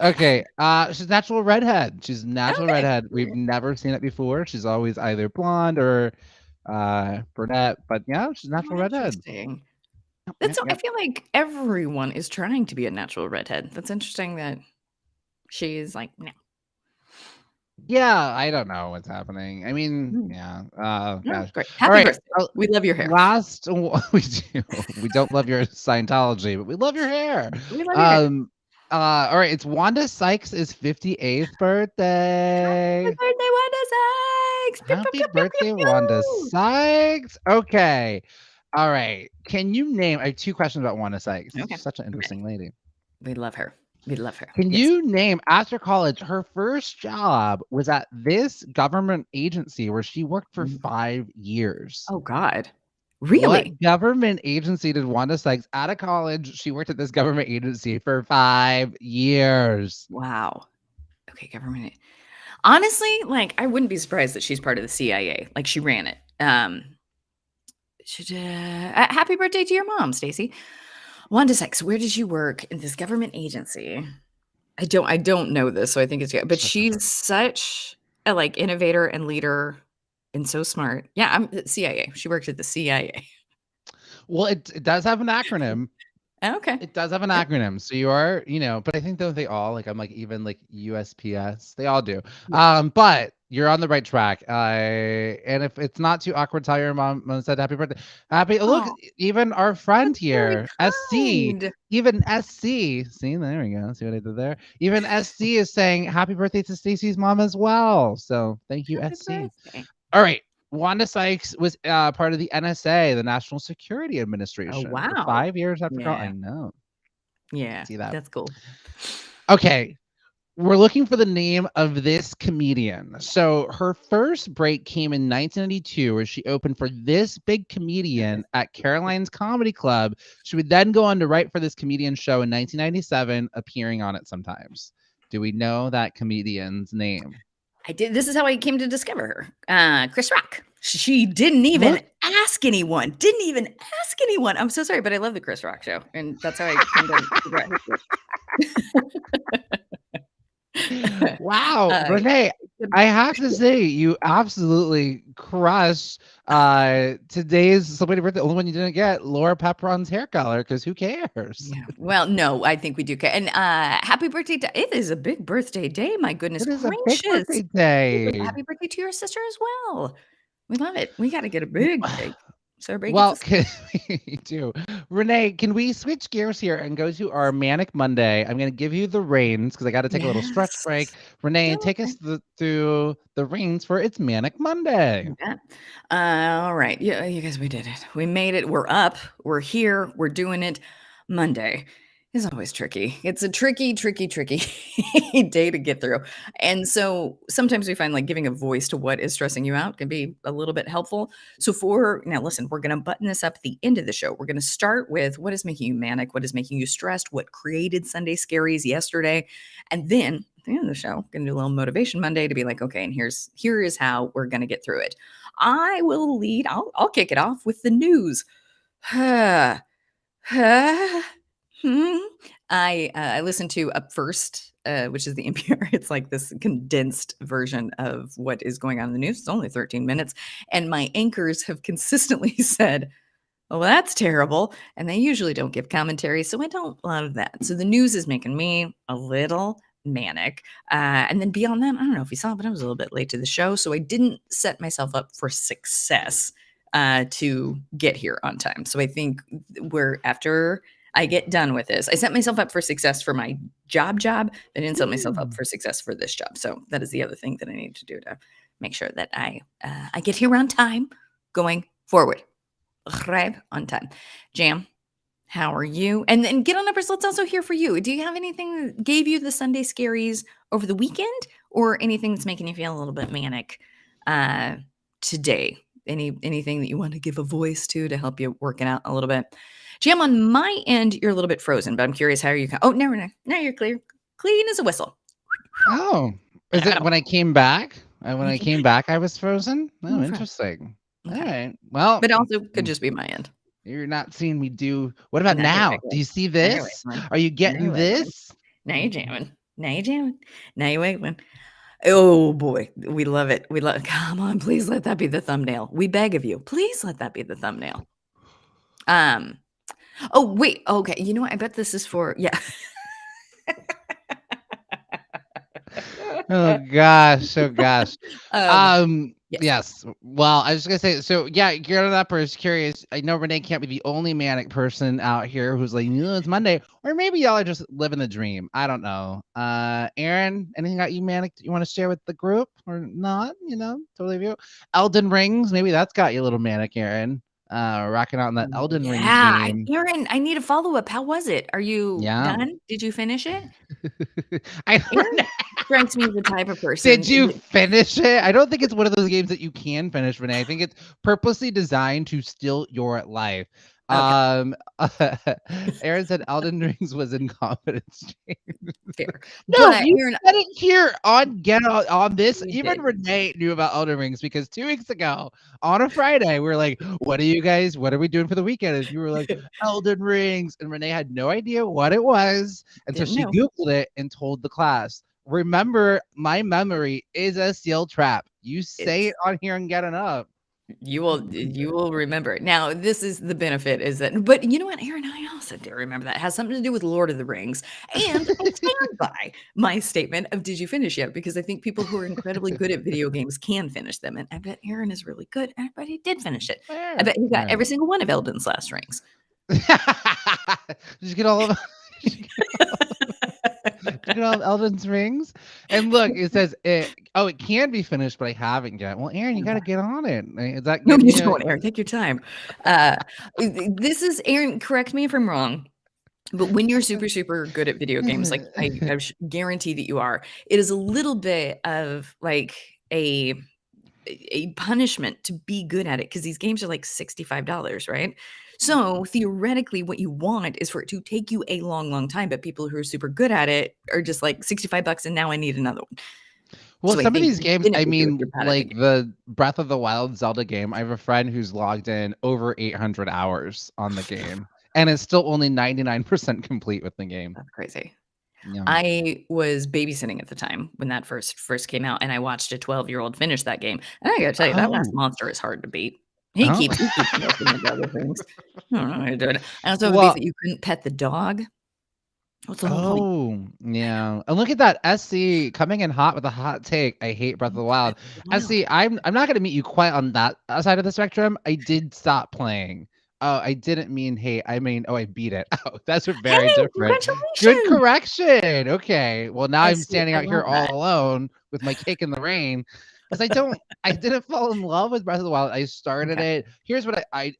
Okay. She's natural redhead. She's natural Okay. redhead. We've never seen it before. She's always either blonde or brunette. But yeah, she's Oh, natural redhead. interesting. Yep, That's yep, so I yep. feel like everyone is trying to be a natural redhead. That's interesting that she's like, no. Yeah, I don't know what's happening. I mean, Mm, yeah. no, Gosh. great. All Happy right. birthday. We love your hair. Last, we do. We don't love your Scientology, but we love your hair. We love your hair. Um. All right. It's Wanda Sykes' 58th Happy birthday. birthday, Wanda Sykes! Pew, pew, Happy pew, pew, pew, birthday, Wanda pew. Sykes. Okay. All right. Can you name? I have two questions about Wanda Sykes. Okay, She's such an I'm ready. interesting lady. We love her. We love her. Can Yes. you name after college her first job was at this government agency where she worked for Mm. 5 years? Oh God. What Really? government agency did Wanda Sykes out of college? She worked at this government agency for 5 years. Wow. Okay, government. Honestly, like I wouldn't be surprised that she's part of the CIA. Like she ran it. Happy birthday to your mom, Stacy. Wanda Sykes, where did you work in this government agency? I don't know this, so I think it's good. But Sure, sure, sure. she's such a like innovator and leader and so smart. Yeah, I'm CIA. She worked at the CIA. Well, it does have an acronym. Okay. It does have an Yep. acronym. So you are, but I think though they all like I'm like even like USPS, they all do. Yeah. But you're on the right track. And if it's not too awkward, tell your mom said happy birthday. Happy look, Oh, even our friend that's very here, SC, kind. even SC. See, there we go. See what I did there? Even SC is saying happy birthday to Stacy's mom as well. So thank you, Happy SC. birthday. All right. Wanda Sykes was part of the NSA, the National Security Oh, Administration, for wow. 5 years after college. Yeah. I know. Yeah. See that. That's cool. Okay, we're looking for the name of this comedian. So her first break came in 1992, where she opened for this big comedian at Caroline's Comedy Club. She would then go on to write for this comedian show in 1997, appearing on it sometimes. Do we know that comedian's name? I did. This is how I came to discover her. Chris Rock. She didn't even Look. ask anyone. Didn't even ask anyone. I'm so sorry, but I love the Chris Rock show, and that's how I came to figure out who. Wow, uh, Renee, I have to say you absolutely crushed today's celebrity birthday. The only one you didn't get, Laura Pepron's hair color, because who cares? yeah. Well, no, I think we do care. And happy birthday to it is a big birthday day. My goodness It is a big gracious. birthday day. Happy birthday to your sister as well. We love it. We got to get a big cake. So everybody Well, gets can we do Renee, can we switch gears here and go to our Manic Monday? I'm going to give you the reins because I got to take a little stretch yes. break. Renee, Go. take us through the reins for It's Manic Monday. Yeah. All right. Yeah, you guys, we did it. We made it. We're up. We're here. We're doing it. Monday is always tricky. It's a tricky, tricky, tricky day to get through. And so sometimes we find like giving a voice to what is stressing you out can be a little bit helpful. So now listen, we're going to button this up at the end of the show. We're going to start with what is making you manic, what is making you stressed, what created Sunday scaries yesterday. And then at the end of the show, going to do a little motivation Monday to be like, okay, and here is how we're going to get through it. I will lead. I'll kick it off with the news. I listened to Up First, which is the NPR. It's like this condensed version of what is going on in the news. It's only 13 minutes, and my anchors have consistently said, "Oh, that's terrible," and they usually don't give commentary, so I don't love that. So the news is making me a little manic. And then beyond that, I don't know if you saw, but I was a little bit late to the show, so I didn't set myself up for success to get here on time. So I think after I get done with this, I set myself up for success for my job. I didn't set myself up for success for this job. So that is the other thing that I need to do to make sure that I get here on time going forward. Right on time. Jam, How are you? And then Get On Uppers, let's also hear for you. Do you have anything that gave you the Sunday scaries over the weekend, or anything that's making you feel a little bit manic today? Anything that you want to give a voice to help you work it out a little bit? Jam, on my end, you're a little bit frozen, but I'm curious how you. Oh, no, now you're clear, clean as a whistle. Oh, is it when I came back? When I came back, I was frozen. Oh, frozen. interesting. Okay. All right. Well, But also could just be my end. you're not seeing me do. What about Now you're now? wiggling. Do you see Now you're this? wiggling. Are you Now getting you're wiggling. this? Now you're jamming. Now you're jamming. Now you're wiggling. Oh boy, we love it. We love. Come on, please let that be the thumbnail. We beg of you, please let that be the thumbnail. Oh wait. Okay. You know what? I bet this is for Oh gosh. Oh gosh. Yes. Yes. Well, I was just gonna say. So yeah, Get On Upper is curious. I know Renee can't be the only manic person out here who's like, it's Monday, or maybe y'all are just living the dream. I don't know. Aaron, anything got you manic that you want to share with the group, or not? Totally of you. Elden Rings, maybe that's got you a little manic, Aaron. Rocking out in that Elden Rings game. Aaron, I need a follow-up. How was it? Are you Yeah. done? Did you finish it? I Aaron strikes me as the type of person. Did you finish it? I don't think it's one of those games that you can finish, Renee. I think it's purposely designed to steal your life. Okay. Aaron said Elden Rings was incompetence. Fair. No, But you Aaron, said it here on this. You Even did. Renee knew about Elden Rings because 2 weeks ago on a Friday, we were like, what are we doing for the weekend? And you were like, Elden Rings. And Renee had no idea what it was. And so Didn't she know. Googled it and told the class. Remember, my memory is a steel trap. You say it on here and get it up. You will remember it. Now, this is the benefit is that, but you know what, Aaron, I also do remember that. It has something to do with Lord of the Rings. And I stand by my statement of did you finish yet? Because I think people who are incredibly good at video games can finish them. And I bet Aaron is really good. I bet he did finish it. I bet he got every single one of Elden's last rings. Did you get all of Did you get all of Elden's rings? And look, it says it can be finished, but I haven't yet. Well, Aaron, you got to get on it. Is that No, getting you you? don't, Aaron. Take your time. This is Aaron. Correct me if I'm wrong. But when you're super, super good at video games, like I guarantee that you are, it is a little bit of like a punishment to be good at it because these games are like $65, right? So theoretically, what you want is for it to take you a long, long time. But people who are super good at it are just like $65, and now I need another one. Well, So some of these games, I mean, like the the Breath of the Wild Zelda game, I have a friend who's logged in over 800 hours on the game, and it's still only 99% complete with the game. That's crazy. Yeah. I was babysitting at the time when that first came out, and I watched a 12-year-old finish that game. And I gotta tell you, that last monster is hard to beat. He keeps messing with other things. I don't know how to do it. I also have a beef that you couldn't pet the dog. What's the whole point? Yeah. And look at that. SC coming in hot with a hot take. I hate Breath of the Wild. SC, I'm not gonna meet you quite on that side of the spectrum. I did stop playing. Oh, I didn't mean hate. I mean, I beat it. Oh, that's very different. Good correction. Okay. Well, now I'm standing out here all alone with my cake in the rain because I didn't fall in love with Breath of the Wild. I started it. Here's what I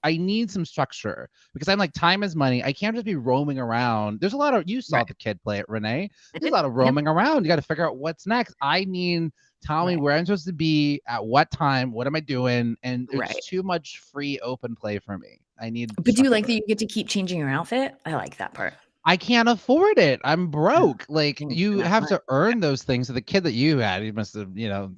need some structure because I'm like, time is money. I can't just be roaming around. There's a lot of, you saw the kid play it, Renee. There's a lot of roaming around. You got to figure out what's next. I need, tell me where I'm supposed to be at what time. What am I doing? And it's too much free open play for me. I need. But do you like that you get to keep changing your outfit? I like that part. I can't afford it. I'm broke. Like you have to earn those things. So the kid that you had, he must have,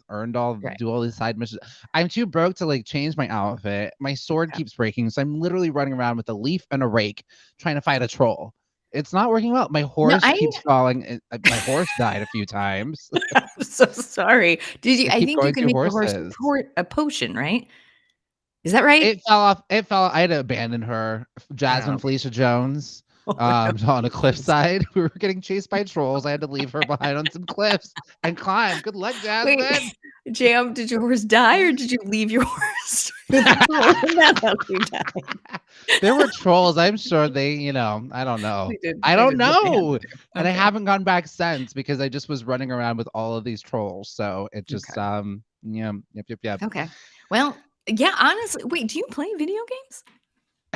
earned do all these side missions. I'm too broke to like change my outfit. My sword keeps breaking. So I'm literally running around with a leaf and a rake trying to fight a troll. It's not working well. My horse keeps falling. My horse died a few times. I'm so sorry. Did you? I think you can make the horse a potion, right? Is that right? It fell off. I had to abandon her. Jasmine Felicia Jones. On a cliffside. We were getting chased by trolls. I had to leave her behind on some cliffs and climb. Good luck, Jasmine. Wait, Jam, did your horse die or did you leave your horse? There were trolls. I'm sure they, I don't know. I don't know. And I haven't gone back since because I just was running around with all of these trolls. So it just, yep. Okay. Well, yeah, honestly, wait, do you play video games?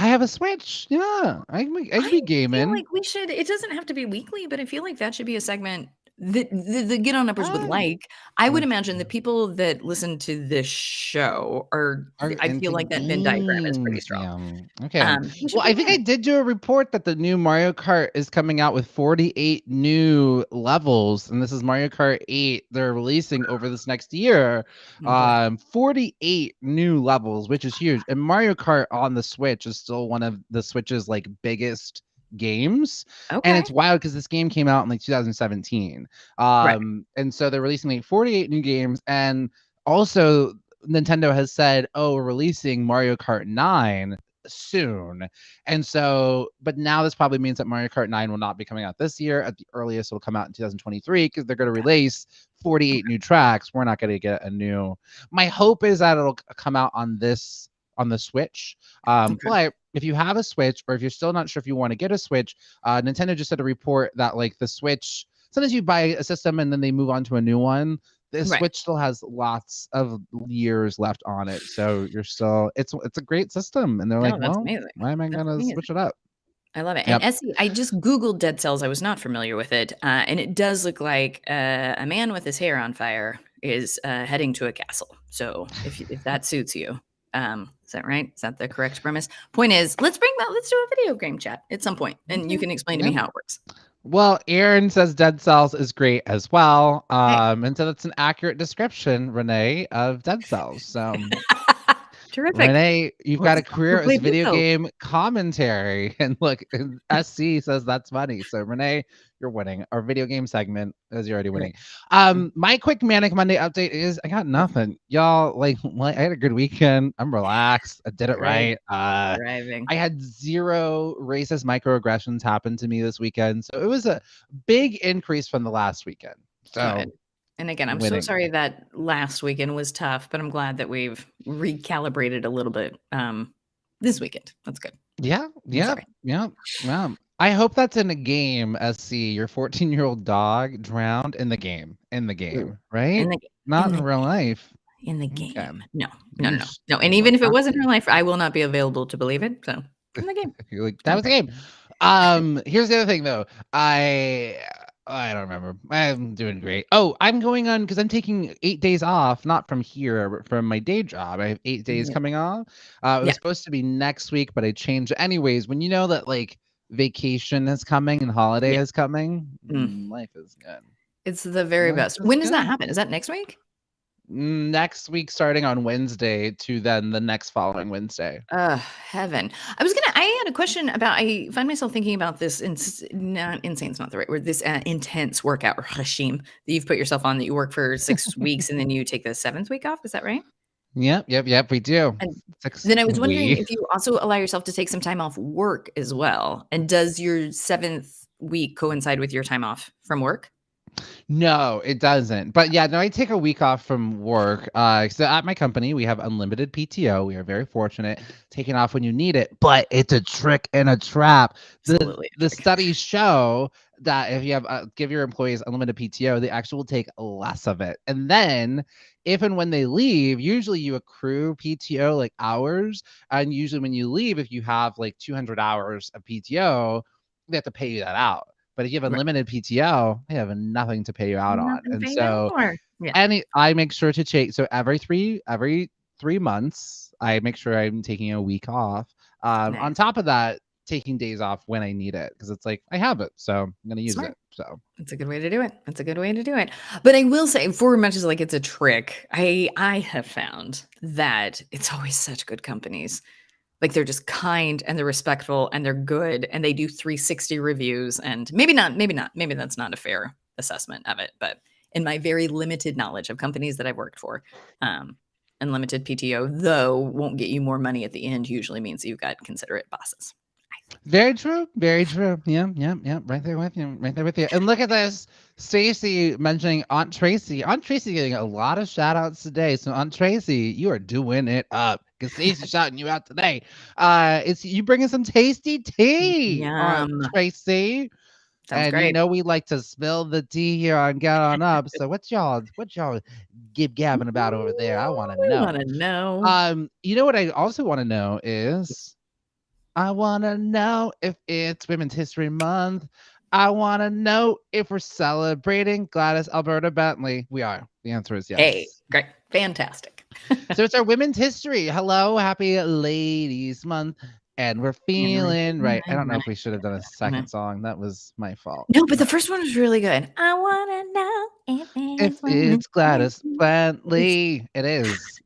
I have a Switch. Yeah, I can I be feel gaming. like we should it doesn't have to be weekly, but I feel like that should be a segment that the Get On Uppers would Ah, like. I would mm, imagine the people that listen to this show are I feel into like that Venn diagram is pretty games. strong. Yeah. Okay. We should Well, I bring think them I in. did do a report that the new Mario Kart is coming out with 48 new levels, and this is Mario Kart 8. They're releasing over this next year. Oh, boy. 48 new levels, which is huge. And Mario Kart on the Switch is still one of the Switch's like biggest games, and Okay. it's wild because this game came out in like 2017, Right. and so they're releasing like 48 new games, and also Nintendo has said, oh, we're releasing Mario Kart 9 soon, and so but now this probably means that Mario Kart 9 will not be coming out this year. At the earliest, it'll come out in 2023 because they're going to Got it. release 48 new tracks. We're not going to get a new. My hope is that it'll come out on the Switch. Okay. But if you have a Switch, or if you're still not sure if you want to get a Switch, Nintendo just had a report that like the Switch, sometimes you buy a system and then they move on to a new one. The Right. Switch still has lots of years left on it, so you're still it's a great system. And they're like, No, that's well, amazing. why am I That's gonna amazing. switch it up? I love it. And Yep. Essie, I just Googled Dead Cells. I was not familiar with it. And it does look like a man with his hair on fire is heading to a castle. So if that suits you, is that right? Is that the correct premise? Point is, let's do a video game chat at some point, and you Okay. can explain to me Yep. how it works. Well, Aaron says Dead Cells is great as well. Hey. And so that's an accurate description, Renee, of Dead Cells. So Terrific. Renee, you've got a career Play as Dead video Cells. game commentary. And look, SC says that's funny. So Renee, you're winning. Our video game segment is you're already winning. My quick Manic Monday update is I got nothing. Y'all, like I had a good weekend. I'm relaxed. I did it Great. right. Driving. I had 0 racist microaggressions happen to me this weekend. So it was a big increase from the last weekend. So Good. And again, I'm so winning. sorry that last weekend was tough, but I'm glad that we've recalibrated a little bit this weekend. That's good. Yeah, I'm yeah, sorry. yeah, yeah. I hope that's in a game, SC. Your 14-year-old dog drowned in the game. In the Ooh. game, right? In the Not in in the real life. in the Okay. game. No, no, no, no. Yeesh. No, and You're like, even if it wasn't okay. real life, I will not be available to believe it. So in the game. You're like, that was the Okay. game. Here's the other thing though. I don't remember. I'm doing great. Oh, I'm going on because I'm taking 8 days off, not from here, but from my day job. I have 8 days Yeah. coming off. It Yeah. was supposed to be next week, but I changed it. Anyways, when you know that like vacation is coming and holiday Yeah. is coming, Mm. life is good. It's the very Life best. is When does that good. happen? Is that next week? Next week, starting on Wednesday to then the next following Wednesday. Heaven. I had a question about I find myself thinking about this not insane's not the right word. This intense workout regime that you've put yourself on that you work for 6 weeks and then you take the 7th week off. Is that right? Yep. We do. And Six then I was wondering we. if you also allow yourself to take some time off work as well. And does your 7th week coincide with your time off from work? No, it doesn't. But yeah, no, I take a week off from work. So at my company, we have unlimited PTO. We are very fortunate, taking off when you need it. But it's a trick and a trap. The Absolutely. the studies show that if you have give your employees unlimited PTO, they actually will take less of it. And then if and when they leave, usually you accrue PTO like hours. And usually when you leave, if you have like 200 hours of PTO, they have to pay you that out. But if you have Right. unlimited PTO, they have nothing to pay you out on. Nothing And paid out so for. Yeah. I make sure to take so every 3 months, I make sure I'm taking a week off. Nice. On top of that, taking days off when I need it because it's like I have it, so I'm gonna use Smart. it. So That's a good way to do it. That's a good way to do it. But I will say, for much as like it's a trick, I have found that it's always such good companies. Like they're just kind and they're respectful and they're good and they do 360 reviews and maybe that's not a fair assessment of it, but in my very limited knowledge of companies that I've worked for, unlimited PTO though won't get you more money at the end usually means you've got considerate bosses. very true, very true. Yeah. Right there with you, right there with you. And look at this. Stacy mentioning Aunt Tracy. Aunt Tracy getting a lot of shout outs today. So Aunt Tracy, you are doing it up. Because Stacy's shouting you out today. It's you bringing some tasty tea, Aunt Yum. Tracy. Sounds And you great. know we like to spill the tea here on Get On Up. So what y'all gabbing about over there? I want to We know. want to know. You know what I also want to know is I want to know if it's Women's History Month. I want to know if we're celebrating Gladys Alberta Bentley. We are. The answer is Hey, yes. great. Fantastic. So it's our women's history. Hello, happy Ladies Month. And we're feeling right. I don't know if we should have done a second song. That was my fault. No, but the But first one was really good. I wanna know if if it's it's Gladys Bentley, it is.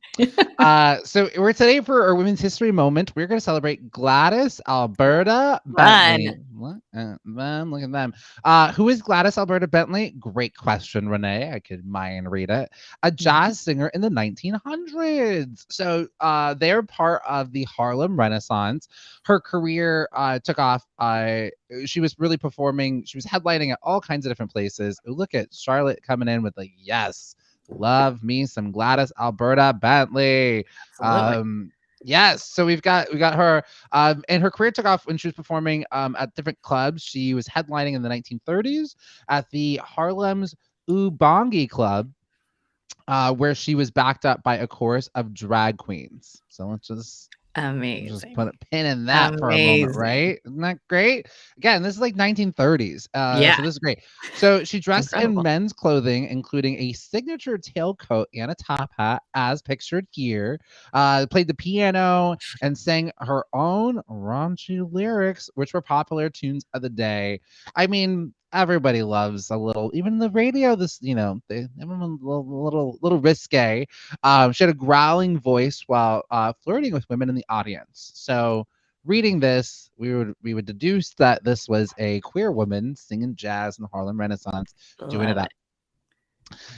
So we're today for our Women's History Moment. We're going to celebrate Gladys Alberta fun. Bentley. What? Them, look at them. Who is Gladys Alberta Bentley? Great question, Renee. I could mind read it. A jazz singer in the 1900s. So they're part of the Harlem Renaissance. Her career took off. She was really performing. She was headlining at all kinds of different places. Ooh, look at Charlotte coming in with yes. Love me some Gladys Alberta Bentley. Absolutely. Yes, so we got her, and her career took off when she was performing at different clubs. She was headlining in the 1930s at the Harlem's Ubongi Club, where she was backed up by a chorus of drag queens. So let's just put a Amazing. pin in that for a moment, Amazing. right? Isn't that great? Again, this is like 1930s. Yeah. So this is great. So she dressed in Incredible. men's clothing, including a signature tailcoat and a top hat, as pictured here. Played the piano and sang her own raunchy lyrics, which were popular tunes of the day. I mean, everybody loves a little, even the radio. This, they everyone a little risque. She had a growling voice while flirting with women in the audience. So, reading this, we would deduce that this was a queer woman singing jazz in the Harlem Renaissance, doing it Love up. it.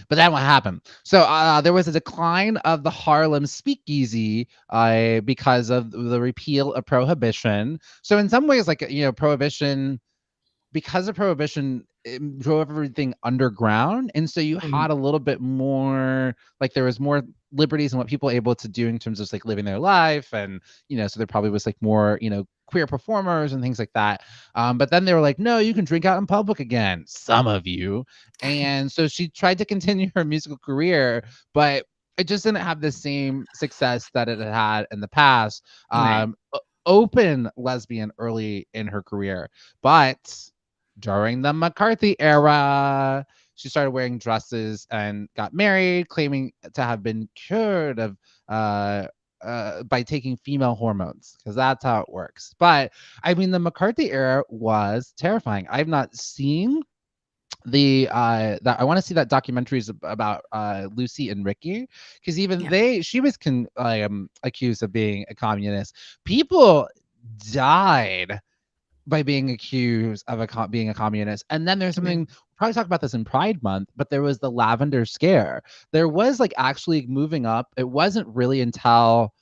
But then what happened? So there was a decline of the Harlem speakeasy because of the repeal of prohibition. So in some ways, like prohibition, because of prohibition, it drove everything underground, and so you Mhm. had a little bit more, like, there was more liberties and what people were able to do in terms of like living their life, and so there probably was like more queer performers and things like that. But then they were like, no, you can drink out in public again, some of you. And so she tried to continue her musical career, but it just didn't have the same success that it had had in the past. Right. Open lesbian early in her career, but during the McCarthy era, she started wearing dresses and got married, claiming to have been cured of by taking female hormones, because that's how it works. But I mean, the McCarthy era was terrifying. I've not seen the that I want to see that documentaries about Lucy and Ricky, because even Yeah. she was accused of being a communist. People died by being accused of being a communist. And then there's Okay. something, we'll probably talk about this in Pride Month, but there was the lavender scare. There was like actually moving up. It wasn't really until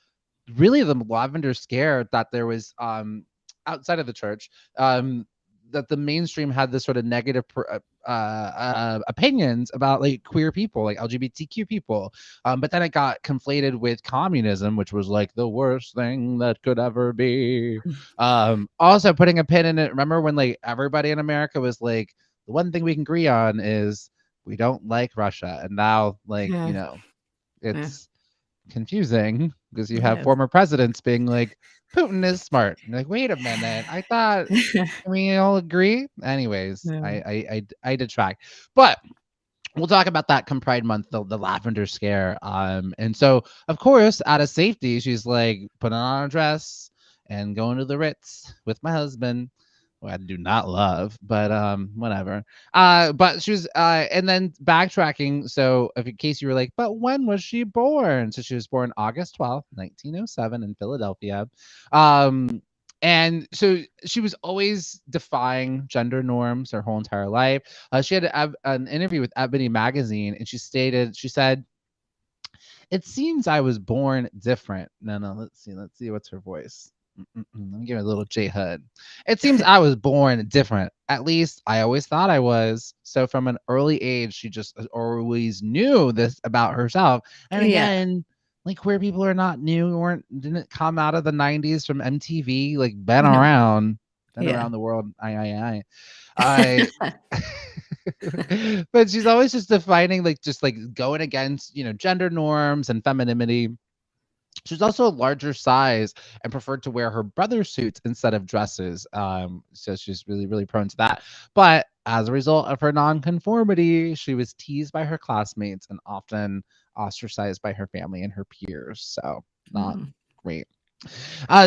really the lavender scare that there was outside of the church, that the mainstream had this sort of negative opinions about like queer people, like LGBTQ people. But then it got conflated with communism, which was like the worst thing that could ever be. Also putting a pin in it. Remember when like everybody in America was like, the one thing we can agree on is we don't like Russia. And now, like, Yeah. Yeah. it's confusing because you It have is. former presidents being like, Putin is smart. You're like, wait a minute. I thought, can we all agree? Anyways, Yeah. I detract. But we'll talk about that come Pride Month, the lavender scare. And so of course, out of safety, she's like putting on a dress and going to the Ritz with my husband, who I do not love, but whatever. But she was and then backtracking. So if in case you were like, but when was she born? So she was born August 12th, 1907 in Philadelphia. And so she was always defying gender norms her whole entire life. She had an interview with Ebony magazine, and she said, "It seems I was born different." No, let's see what's her voice. Let me give it a little J Hud. It seems I was born different. At least I always thought I was. So from an early age, she just always knew this about herself. And Yeah. again, like queer people are not new, didn't come out of the 90s from MTV, like been No. around, been Yeah. around the world. I but she's always just defining, like, just like going against, gender norms and femininity. She was also a larger size and preferred to wear her brother's suits instead of dresses. So she's really, really prone to that. But as a result of her nonconformity, she was teased by her classmates and often ostracized by her family and her peers. So not Mm. great.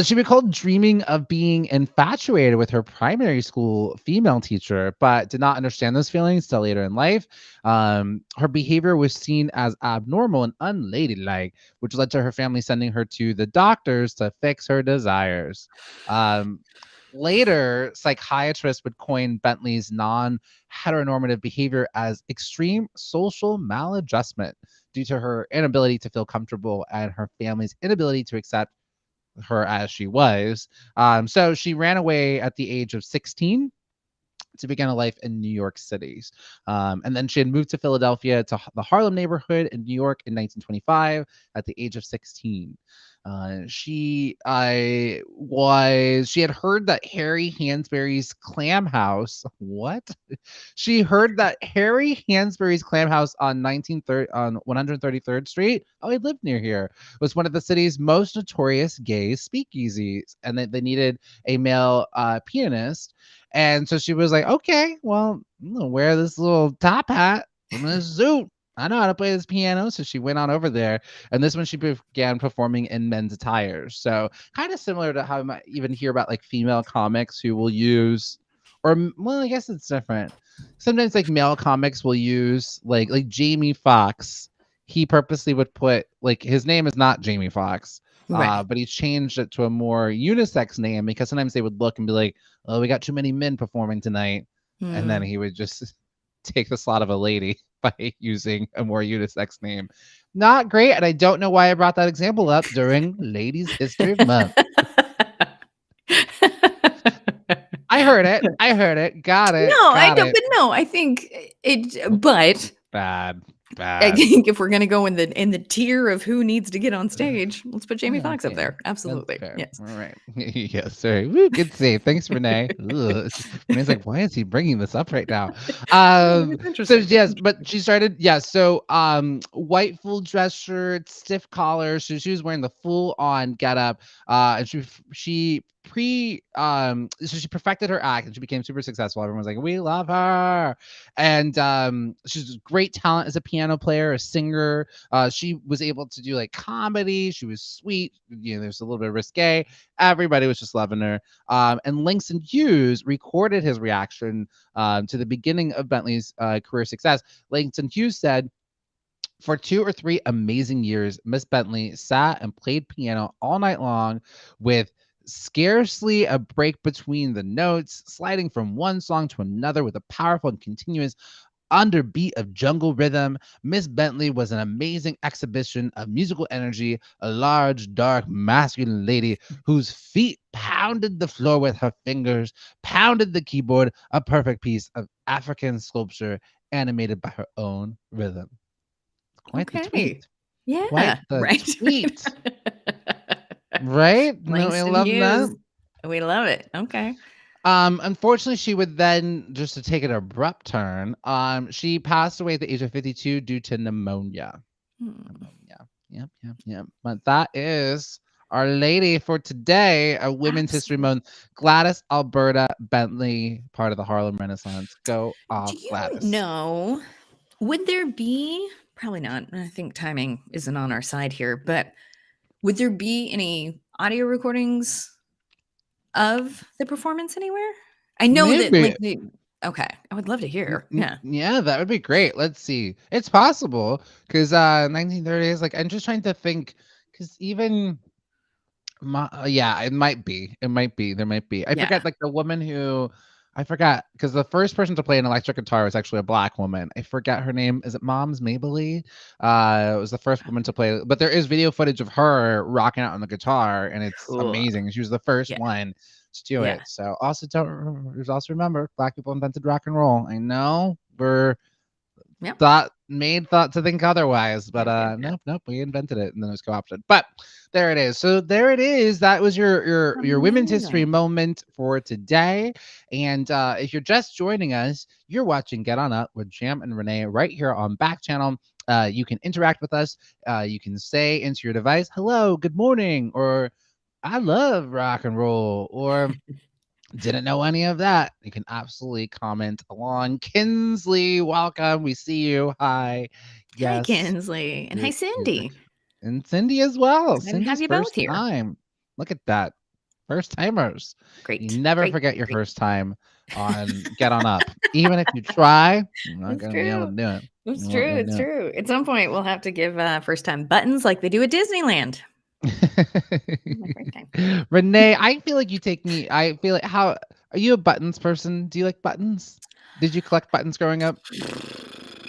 She recalled dreaming of being infatuated with her primary school female teacher, but did not understand those feelings till later in life. Her behavior was seen as abnormal and unladylike, which led to her family sending her to the doctors to fix her desires. Um, Later, psychiatrists would coin Bentley's non heteronormative behavior as extreme social maladjustment due to her inability to feel comfortable and her family's inability to accept her as she was. So she ran away at the age of 16 to begin a life in New York City. And then she had moved to Philadelphia to the Harlem neighborhood in New York in 1925 at the age of 16. She had heard that Harry Hansberry's Clam House. What? She heard that Harry Hansberry's Clam House on 1930 on 133rd Street. Oh, he lived near here. Was one of the city's most notorious gay speakeasies, and they needed a male pianist. And so she was like, okay, well, I'm gonna wear this little top hat and this suit. I know how to play this piano. So she went on over there. And this one she began performing in men's attires. So kind of similar to how I might even hear about like female comics who will use, well, I guess it's different. Sometimes like male comics will use like Jamie Foxx. He purposely would put like his name is not Jamie Foxx. Right. But he changed it to a more unisex name because sometimes they would look and be like, oh, we got too many men performing tonight. And then Mm. he would just take the slot of a lady by using a more unisex name. Not great. And I don't know why I brought that example up during Ladies History Month. I heard it. I heard it. Got it. No, I Got don't. it. But no, I think it. But Bad. I Bad. think if we're gonna go in the tier of who needs to get on stage, let's put Jamie Foxx up Okay. there. That's Absolutely. fair. Yes. All right. Yes, sorry. Woo, good save. Thanks, Renee. Ugh. Renee's like, why is he bringing this up right now? It's So interesting. yes, but she started, yeah. So white full dress shirt, stiff collar. So she was wearing the full on getup. And so she perfected her act and she became super successful. Everyone was like, we love her. And she's a great talent as a piano player, a singer. She was able to do like comedy. She was sweet. You know, there's a little bit of risque. Everybody was just loving her. And Langston Hughes recorded his reaction to the beginning of Bentley's career success. Langston Hughes said, for 2 or 3 amazing years, Miss Bentley sat and played piano all night long with scarcely a break between the notes, sliding from one song to another with a powerful and continuous underbeat of jungle rhythm. Miss Bentley was an amazing exhibition of musical energy, a large, dark, masculine lady whose feet pounded the floor with her fingers, pounded the keyboard, a perfect piece of African sculpture animated by her own rhythm. Quite the Okay. tweet. Quite Yeah. the Right. tweet. Right? No, I Langston love that. Hughes. We love it. Okay. Unfortunately, she would then, just to take an abrupt turn, she passed away at the age of 52 due to pneumonia. Hmm. Pneumonia. Yep. But that is our lady for today, a Women's History Absolutely. Month, Gladys Alberta Bentley, part of the Harlem Renaissance. Go Do off, you Gladys. know? Would there be? Probably not. I think timing isn't on our side here, but would there be any audio recordings of the performance anywhere? I know that, Maybe. like, okay, I would love to hear. Yeah. Yeah, that would be great. Let's see. It's possible because 1930s. Like, I'm just trying to think because even yeah, it might be. It might be. There might be. I Yeah. forget like the woman who I forgot because the first person to play an electric guitar was actually a black woman. I forget her name. Is it Moms Mabley? It was the first woman to play, but there is video footage of her rocking out on the guitar, and it's Cool. amazing. She was the first Yeah. one to do Yeah. it. So also also remember, black people invented rock and roll. I know we're Yep. thought to think otherwise, but Yeah. nope, we invented it and then it was co-opted. But there it is. So there it is. That was your Women's History Amazing. moment for today. And if you're just joining us, you're watching Get On Up with Jam and Renee right here on Back Channel. You can interact with us. You can say into your device, hello, good morning, or I love rock and roll, or didn't know any of that. You can absolutely comment along. Kinsley, welcome. We see you. Hi. Hi, Yes. Kinsley. And hi, Cindy. And Cindy as well. Excited to have Cindy's you first both here. time. Look at that. First timers. Great. You never Great, forget your great. first time on Get On Up. Even if you try, you're not It's going to be able to true. do it. It's You're not true. gonna It's do true. At some point, we'll have to give first time buttons like they do at Disneyland. My first time. it. Renee, I feel like you take me. I feel like how are you a buttons person? Do you like buttons? Did you collect buttons growing up?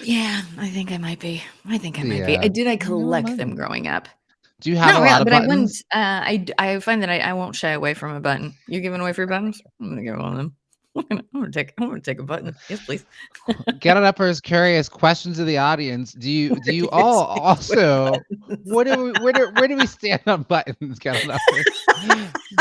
Yeah, I think I might be. I Yeah. did I You know, collect them buttons. growing up? Do you have a No, lot yeah, of but I wouldn't. buttons? I find that I won't shy away from a button. You giving away free buttons? I'm gonna give one of them. I'm gonna take a button. Yes, please. Get It Uppers curious questions of the audience. Do you all also where do we stand on buttons, Get It Uppers?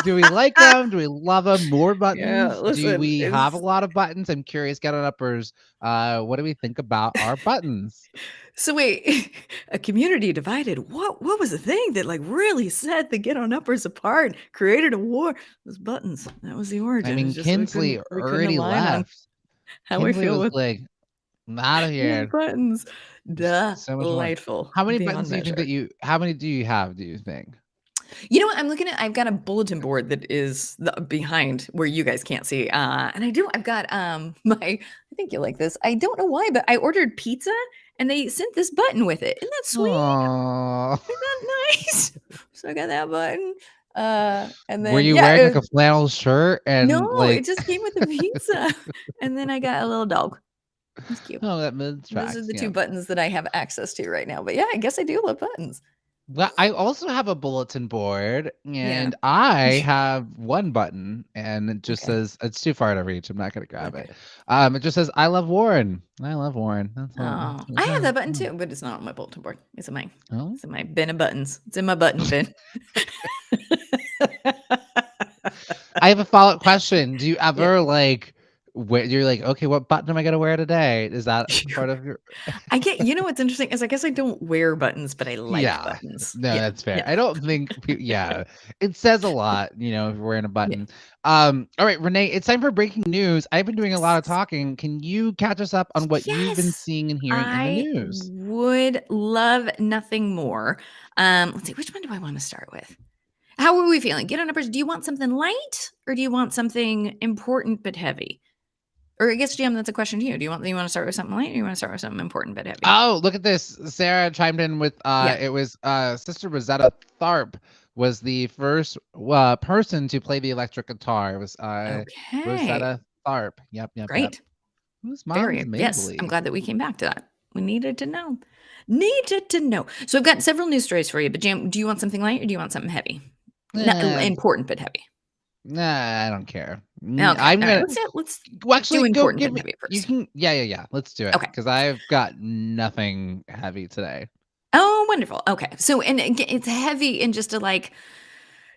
Do we like them? Do we love them? More Yeah, buttons? Do listen, we have a it's lot of buttons? I'm curious, Get It Uppers. What do we think about our buttons? so wait, a community divided. What was the thing that like really set the Get On Uppers apart, created a war? Those buttons. That was the I origin. mean, It's just Kinsley we couldn't already align on left. how we Kinsley feel was with like, I'm out of here. buttons. There's so much more. Delightful How many buttons beyond do you think measure. how many do you have, do you think? You know what? I'm looking at. I've got a bulletin board that is behind where you guys can't see. And I've got my. I think you like this. I don't know why, but I ordered pizza and they sent this button with it. Isn't that sweet? Oh. Isn't that nice? So I got that button. And Were then you yeah, wearing like a flannel shirt and no, like it just came with the pizza. And then I got a little dog. It's cute. oh that mid Those are tracks, the yeah. two buttons that I have access to right now. But yeah, I guess I do love buttons. Well, I also have a bulletin board Yeah. and I have one button and it just Okay. says it's too far to reach. I'm not gonna grab Okay. it. It just says I love Warren. I love Warren. That's all. Oh, That's I what have it that button says. too, but it's not on my bulletin board. It's in my Oh. it's in my bin of buttons. It's in my button bin. I have a follow-up question. Do you Yeah. ever like where you're like, okay, what button am I gonna wear today? Is that part of your You know what's interesting is I guess I don't wear buttons, but I like Yeah. buttons. No, Yeah. that's fair. Yeah. I don't think yeah. It says a lot, if you're wearing a Yeah. button. All right, Renee, it's time for breaking news. I've been doing a lot of talking. Can you catch us up on what you've been Yes. seeing and hearing in the I news? would love nothing more. Let's see, which one do I want to start with? How are we feeling? Get on numbers. Do you want something light or do you want something important but heavy? Or I guess, Jim, that's a question to you. Do you want to start with something light or do you want to start with something important but heavy? Oh, look at this. Sarah chimed in with Yeah. it was Sister Rosetta Tharpe was the first person to play the electric guitar. It was Okay. Rosetta Tharpe. Yep. Great. Whose Very. mom's Yes. I'm Mabley? glad that we came back to that. We needed to know. So I've got several news stories for you, but Jim, do you want something light or do you want something heavy? Not Eh, important but heavy. Nah, I don't care. Okay. I'm All gonna right. Let's well, do actually, go important give but me. heavy You first. can, yeah. Let's do it Okay. because I've got nothing heavy today. Oh, wonderful. Okay. So and it's heavy and just to like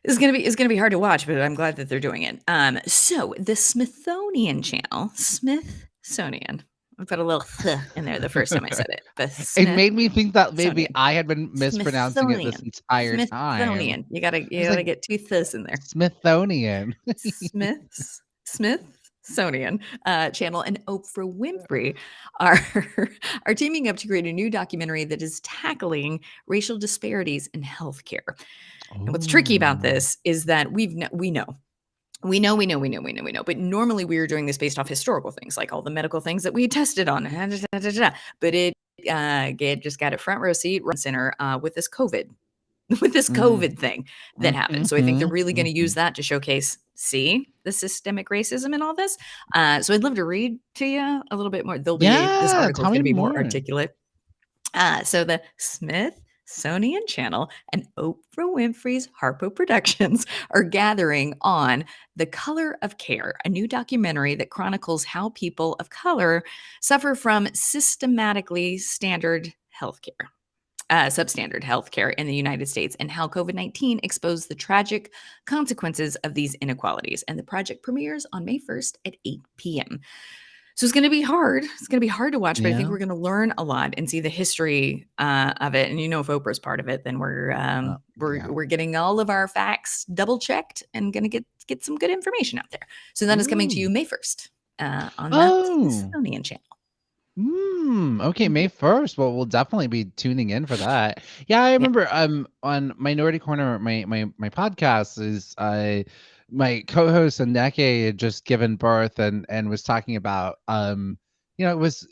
it's gonna be hard to watch, but I'm glad that they're doing it. So the Smithsonian Channel, Smithsonian. I put a little th in there the first time I said it. The It made me think that maybe Smithsonian. I had been mispronouncing it this entire time. Smithsonian. You gotta I was like, get two ths in there. Smithsonian. Smithsonian Channel and Oprah Winfrey are are teaming up to create a new documentary that is tackling racial disparities in healthcare. And what's tricky about Oh. this is that we know. But normally we are doing this based off historical things, like all the medical things that we tested on. But it just got a front row seat, center with this COVID, with this Mm, COVID thing that happened. So I think they're really going to use mhm. that to showcase, see the systemic racism and all this. So I'd love to read to you a little bit more. This Yeah, article is tell me going to be more more. articulate. So the Smithsonian Channel and Oprah Winfrey's Harpo Productions are gathering on The Color of Care, a new documentary that chronicles how people of color suffer from systematically standard healthcare. Substandard healthcare in the United States and how COVID-19 exposed the tragic consequences of these inequalities. And the project premieres on May 1st at 8 p.m. So it's going to be hard. It's going to be hard to watch, but I think Yeah. we're going to learn a lot and see the history of it. And if Oprah's part of it, then Yeah. we're getting all of our facts double checked and going to get some good information out there. So that is coming to you May 1st on the Oh. Smithsonian Channel. Okay, May 1st. Well, we'll definitely be tuning in for that. Yeah, I remember on Minority Corner, my podcast is my co-host Anneke had just given birth and was talking about it was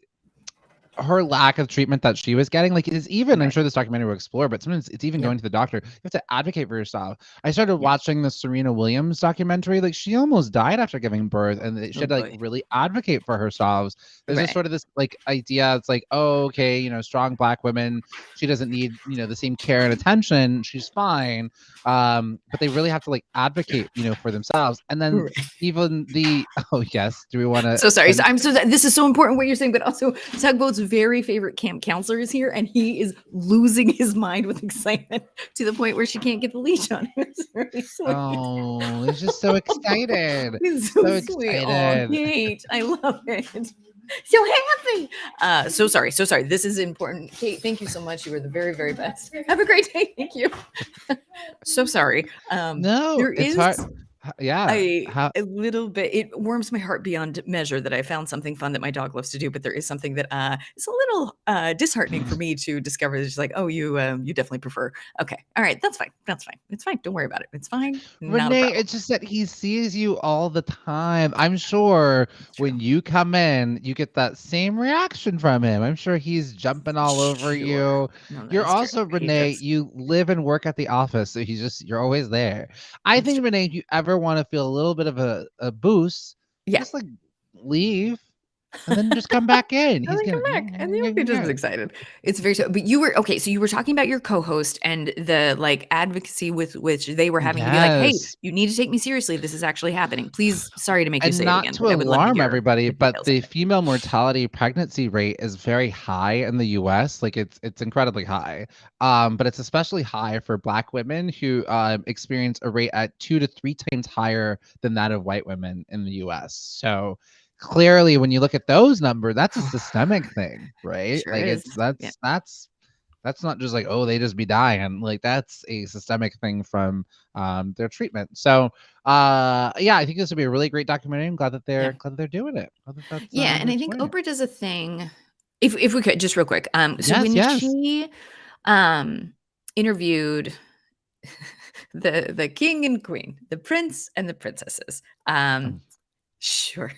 her lack of treatment that she was getting. Like, it is even, I'm Right. sure this documentary will explore, but sometimes it's even going to the doctor. You have to advocate for yourself. I started watching the Serena Williams documentary. Like, she almost died after giving birth, and she had to like really advocate for herself. There's just sort of this like idea. It's like, oh, okay, strong Black women. She doesn't need the same care and attention. She's fine. But they really have to like advocate for themselves. And then even the yes, do we want to? So sorry. This is so important what you're saying, but also Tugboat's very favorite camp counselor is here, and he is losing his mind with excitement to the point where she can't get the leash on him. It's very sweet. Oh, he's just so excited. He's so excited. Oh, Kate, I love it. So happy. So sorry. This is important. Kate, thank you so much. You were the very, very best. Have a great day. Thank you. So sorry. No, there it's is hard. Yeah. a little bit. It warms my heart beyond measure that I found something fun that my dog loves to do, but there is something that is a little disheartening for me to discover. It's like, oh, you definitely prefer. Okay, all right, that's fine. It's fine. Don't worry about it. It's fine. Renee, it's just that he sees you all the time. I'm sure when you come in, you get that same reaction from him. I'm sure he's jumping all over you. No, You're also Renee. You live and work at the office, so you're always there. I think Renee, if you ever want to feel a little bit of a boost, just like leave and then just come back in. He's gonna come back, and he'll be just as excited. It's very so. But you were okay. So you were talking about your co-host and the like advocacy with which they were having to be like, "Hey, you need to take me seriously. This is actually happening. Please, sorry to make you say it again." And not to alarm everybody, but the female mortality pregnancy rate is very high in the U.S. Like it's incredibly high. But it's especially high for Black women who experience a rate at 2 to 3 times higher than that of white women in the U.S. So clearly, when you look at those numbers, that's a systemic thing, right? Sure like is. that's not just like, oh, they just be dying. Like that's a systemic thing from their treatment. So I think this would be a really great documentary. I'm glad that they're doing it. And I think Oprah does a thing. If we could just real quick, so when she interviewed the king and queen, the prince and the princesses, sure.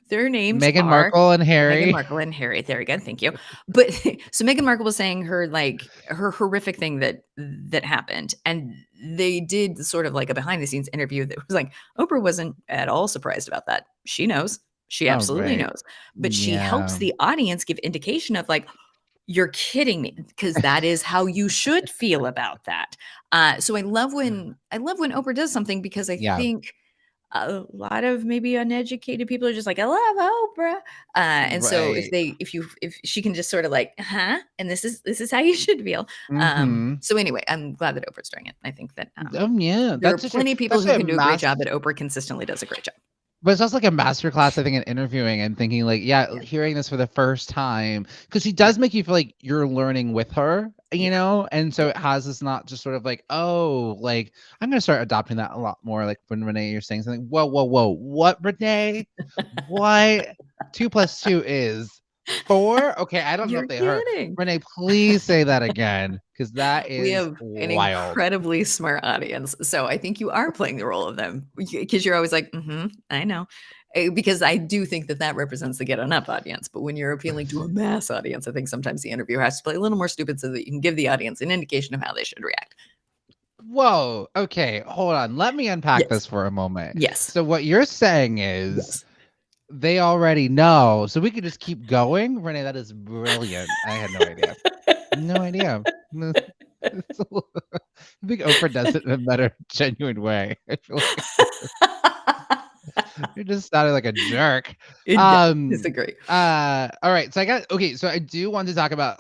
Their names Meghan are Markle and Harry. Meghan Markle and Harry. Very good. Thank you. But so Meghan Markle was saying her horrific thing that happened. And they did sort of like a behind the scenes interview that was like, Oprah wasn't at all surprised about that. She knows. She absolutely knows. But she helps the audience give indication of like, you're kidding me, because that is how you should feel about that. So I love when Oprah does something, because I think a lot of maybe uneducated people are just like, I love Oprah. And so if she can just sort of like, and this is how you should feel. So anyway, I'm glad that Oprah's doing it. I think that there are plenty of people who can do a great job, but Oprah consistently does a great job. But it's also like a masterclass, I think, in interviewing and thinking like, hearing this for the first time, because she does make you feel like you're learning with her, and so it has this not just sort of like, oh, like I'm gonna start adopting that a lot more. Like when Renee, you're saying something, whoa, what, Renee? What 2 + 2 is 4? Okay, I don't know if they heard. Renee, please say that again, because that is we have wild. An incredibly smart audience. So I think you are playing the role of them, because you're always like, I know. Because I do think that represents the Get On Up audience. But when you're appealing to a mass audience, I think sometimes the interviewer has to play a little more stupid so that you can give the audience an indication of how they should react. Whoa. Okay, hold on. Let me unpack this for a moment. Yes. So what you're saying is they already know, so we could just keep going? Renee, that is brilliant. I had no idea. No idea. I think Oprah does it in a better, genuine way. I feel like You just sounded like a jerk. Yeah, disagree. All right. So so I do want to talk about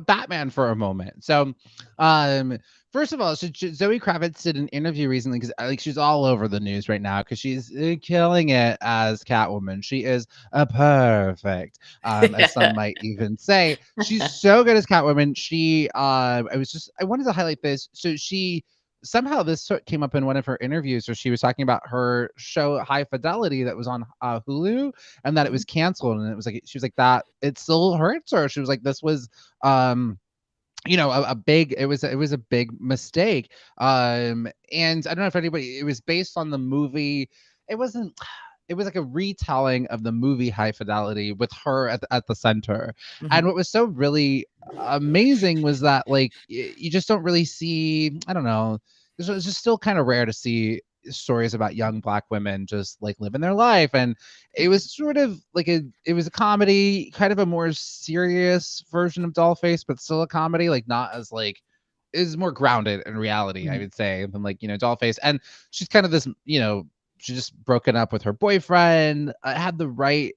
Batman for a moment. So first of all, so Zoe Kravitz did an interview recently because like she's all over the news right now because she's killing it as Catwoman. She is a perfect, as some might even say. She's so good as Catwoman. I wanted to highlight this. So somehow this came up in one of her interviews where she was talking about her show High Fidelity that was on Hulu and that it was canceled, and it was like she was like that it still hurts her. She was like this was a big it was a big mistake. And I don't know if anybody, it was based on the movie. It wasn't it was like a retelling of the movie High Fidelity with her at the center. And what was so really amazing was that like you just don't really see, I don't know, it's just still kind of rare to see stories about young Black women just like living their life. And it was sort of like it was a comedy, kind of a more serious version of Dollface, but still a comedy, like not as like, is more grounded in reality, I would say, than like, Dollface. And she's kind of this, she just broken up with her boyfriend, had the right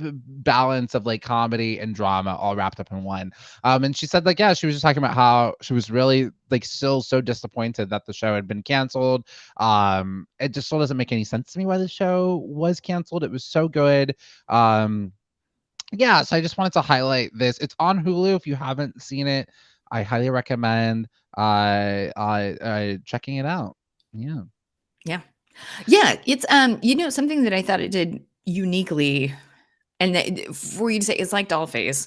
balance of like comedy and drama all wrapped up in one. And she said like, yeah, she was just talking about how she was really like still so disappointed that the show had been canceled. It just still doesn't make any sense to me why the show was canceled. It was so good. Yeah, so I just wanted to highlight this. It's on Hulu. If you haven't seen it, I highly recommend checking it out. Yeah. Yeah, it's something that I thought it did uniquely, and that for you to say it's like Dollface,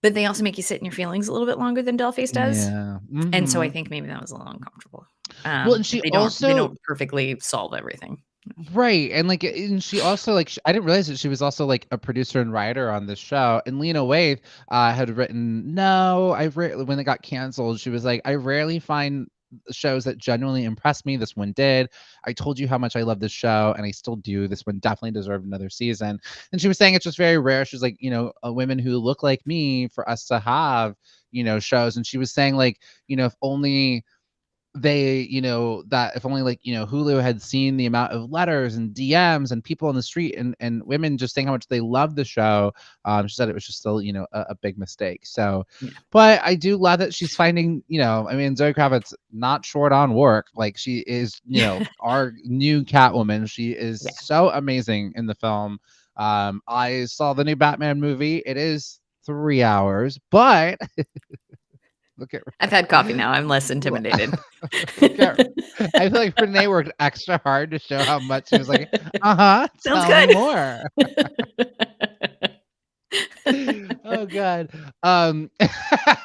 but they also make you sit in your feelings a little bit longer than Dollface does. Yeah. And so I think maybe that was a little uncomfortable. Well, and she they also don't perfectly solve everything. right, and like, and she also like I didn't realize that she was also like a producer and writer on this show. And Lena Waithe had written, no, when it got canceled, she was like, I rarely find shows that genuinely impressed me. This one did. I told you how much I love this show, and I still do. This one definitely deserved another season. And she was saying it's just very rare. She's like, women who look like me, for us to have, shows. And she was saying like, if only that if only like, Hulu had seen the amount of letters and DMs and people on the street and women just saying how much they love the show. She said it was just still, a big mistake. So, but I do love that she's finding, I mean, Zoe Kravitz not short on work. Like she is, our new Catwoman. She is so amazing in the film. I saw the new Batman movie. It is 3 hours, but look at I've had coffee now. I'm less intimidated. I feel like Renee worked extra hard to show how much she was like, sounds tell good. me more. Oh God. I'm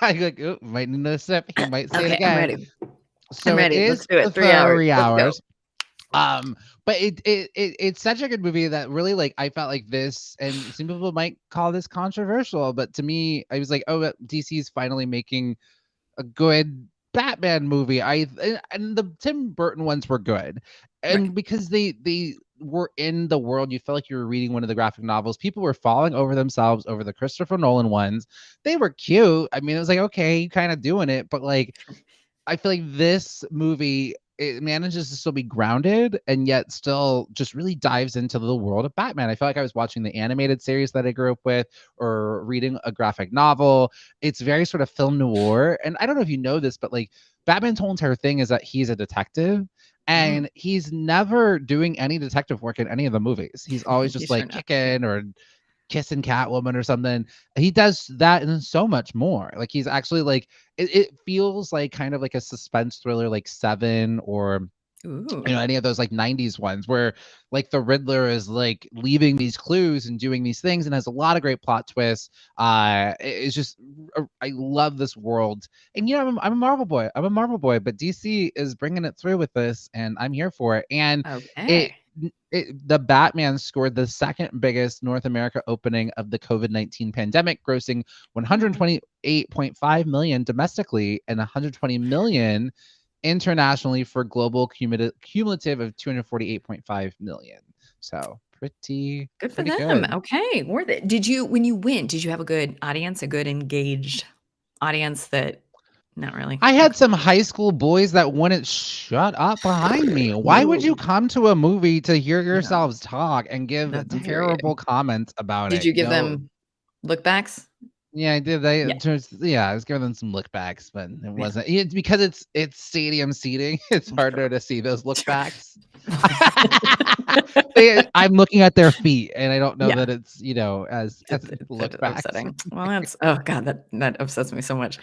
like, oh, might need a sip. He might say it again. I'm ready. So I'm ready. It Let's is do it. 3 hours. 3 hours. Let's go. But it's such a good movie that really like I felt like this, and some people might call this controversial, but to me, I was like, oh, DC's finally making a good Batman movie. And the Tim Burton ones were good, and because they were in the world, you felt like you were reading one of the graphic novels. People were falling over themselves over the Christopher Nolan ones. They were cute. I mean, it was like, okay, you kind of doing it, but like I feel like this movie, it manages to still be grounded and yet still just really dives into the world of Batman. I feel like I was watching the animated series that I grew up with or reading a graphic novel. It's very sort of film noir. And I don't know if you know this, but like Batman's whole entire thing is that he's a detective, and he's never doing any detective work in any of the movies. He's always just like kicking or kissing Catwoman or something. He does that and so much more. Like he's actually like it feels like kind of like a suspense thriller like Seven or any of those like 90s ones where like the Riddler is like leaving these clues and doing these things and has a lot of great plot twists. It's just I love this world. And I'm a Marvel boy. But DC is bringing it through with this, and I'm here for it. And the Batman scored the second biggest North America opening of the COVID-19 pandemic, grossing 128.5 million domestically and 120 million internationally for global cumulative of 248.5 million. So pretty good for them. Good. Okay, worth it. When you went, did you have a good audience, a good engaged audience that Not really. I had some high school boys that wouldn't shut up behind me. Why would you come to a movie to hear yourselves talk and give That's terrible infuriating. comments about Did it? you give No. them look backs? Yeah, I did. Yeah. I was giving them some look backs, but it wasn't. It's because it's stadium seating. It's harder to see those look backs. I'm looking at their feet, and I don't know Yeah. that it's as look backs. Upsetting. Well, that's God, that upsets me so much.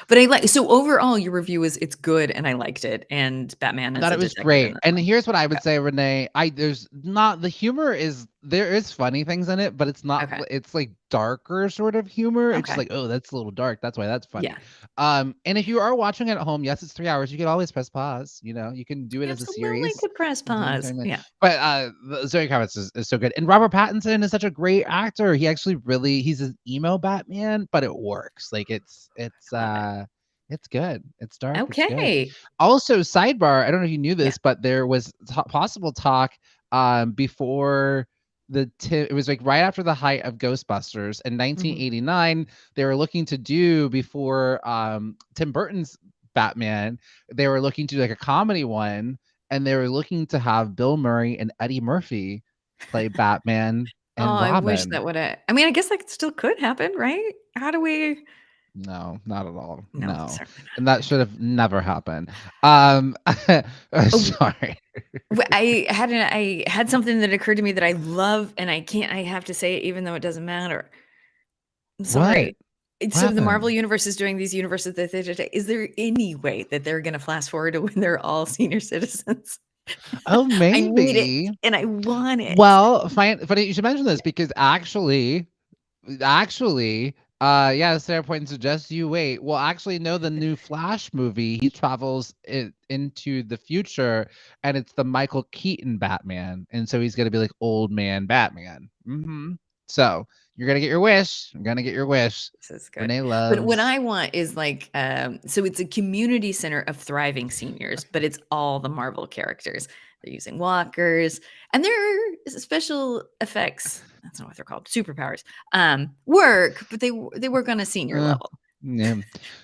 But so overall your review is it's good and I liked it. And Batman I is thought a it was detective in great. this And one. here's what I would Okay. say, Renee. The humor there is funny things in it, but it's not Okay. it's like darker sort of humor. It's just Okay. like, oh, that's a little dark. That's why that's funny. Yeah. And if you are watching it at home, yes, it's 3 hours. You can always press pause. You can do it as a Absolutely series. could press pause. Yeah. But Zoe Kravitz is so good. And Robert Pattinson is such a great actor. He's an emo Batman, but it works. Like it's good. It's dark. It's good. Okay. Also, sidebar, I don't know if you knew Yeah. this, but there was possible talk before it was like right after the height of Ghostbusters in 1989. They were looking to do before Tim Burton's Batman. They were looking to do like a comedy one, and they were looking to have Bill Murray and Eddie Murphy play Batman and I wish Robin. that would have. I mean, I guess that still could happen, right? How do we? No, not at all. No, No. certainly not. And that should have never happened. Sorry. I had something that occurred to me that I love, and I have to say it even though it doesn't matter. I'm What? sorry. What So the Marvel happened? universe is doing these universes that is there any way that they're going to fast forward to when they're all senior citizens? Oh, I need it maybe. and I want it. Well, funny you should mention this because actually, yeah, Sarah Point suggests you wait. Well, actually, no, the new Flash movie, he travels into the future, and it's the Michael Keaton Batman, and so he's gonna be like old man Batman. So you're gonna get your wish. I'm gonna get your wish. This is good. Renee But what loves. I want is like, so it's a community center of thriving seniors, but it's all the Marvel characters. They're using walkers and their special effects. That's not what they're called. Superpowers. Work, but they work on a senior level. Yeah,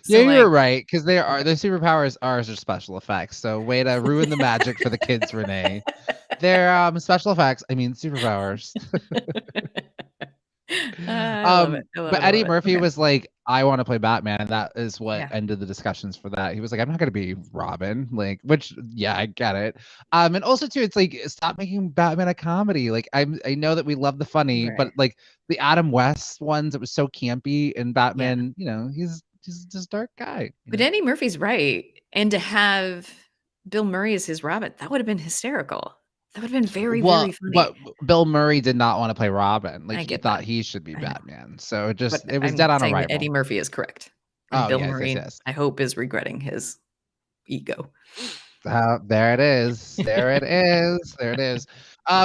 So you're right because their superpowers are just special effects. So way to ruin the magic for the kids, Renee. They're special effects. I mean superpowers. I love it. I love But it. I Eddie love it. Murphy Okay. was like, I want to play Batman, and that is what Yeah. ended the discussions for that. He was like, I'm not gonna be Robin, like, which yeah, I get it. And also too, it's like stop making Batman a comedy. Like I know that we love the funny, but Right. like the Adam West ones, it was so campy, and Yeah. Batman, he's just a dark guy. But Eddie Murphy's right. And to have Bill Murray as his Robin, that would have been hysterical. That would have been very, very funny. But Bill Murray did not want to play Robin. Like I he get thought that. he should be I know. Batman. So it But was I'm dead on saying that arrival. Eddie Murphy is correct. And Oh, Bill yes, Murray, yes. I hope, is regretting his ego. There it is. There it is. There it is.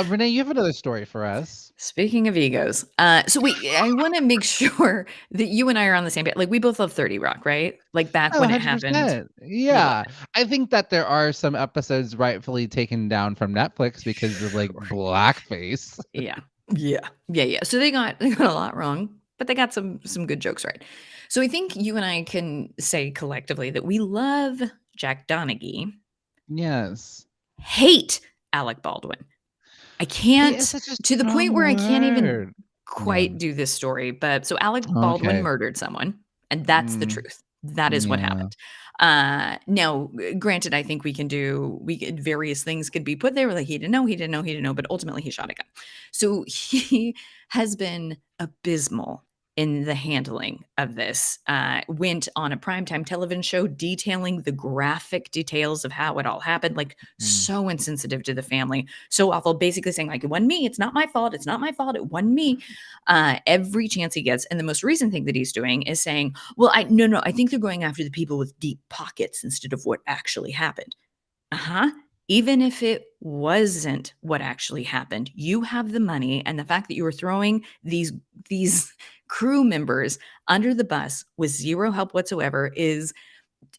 Renee, you have another story for us. Speaking of egos, so I want to make sure that you and I are on the same page. Like we both love 30 Rock, right? Like back Oh, when it happened. 100%. We love Yeah. it. I think that there are some episodes rightfully taken down from Netflix because of like blackface. Yeah. So they got a lot wrong, but they got some good jokes right. So I think you and I can say collectively that we love Jack Donaghy, Yes. hate Alec Baldwin. I can't, It's such a to the point strong where I can't even word. quite do this story. But so Alec Baldwin Okay. murdered someone, and that's the truth. That is what Yeah. happened. Now, granted, I think various things could be put there. Like he didn't know, but ultimately he shot a guy. So he has been abysmal in the handling of this. Went on a primetime television show detailing the graphic details of how it all happened, like so insensitive to the family, so awful, basically saying like, it wasn't me, it's not my fault, it wasn't me, every chance he gets. And the most recent thing that he's doing is saying, well, I think they're going after the people with deep pockets instead of what actually happened. Even if it wasn't what actually happened, you have the money, and the fact that you were throwing these crew members under the bus with zero help whatsoever is,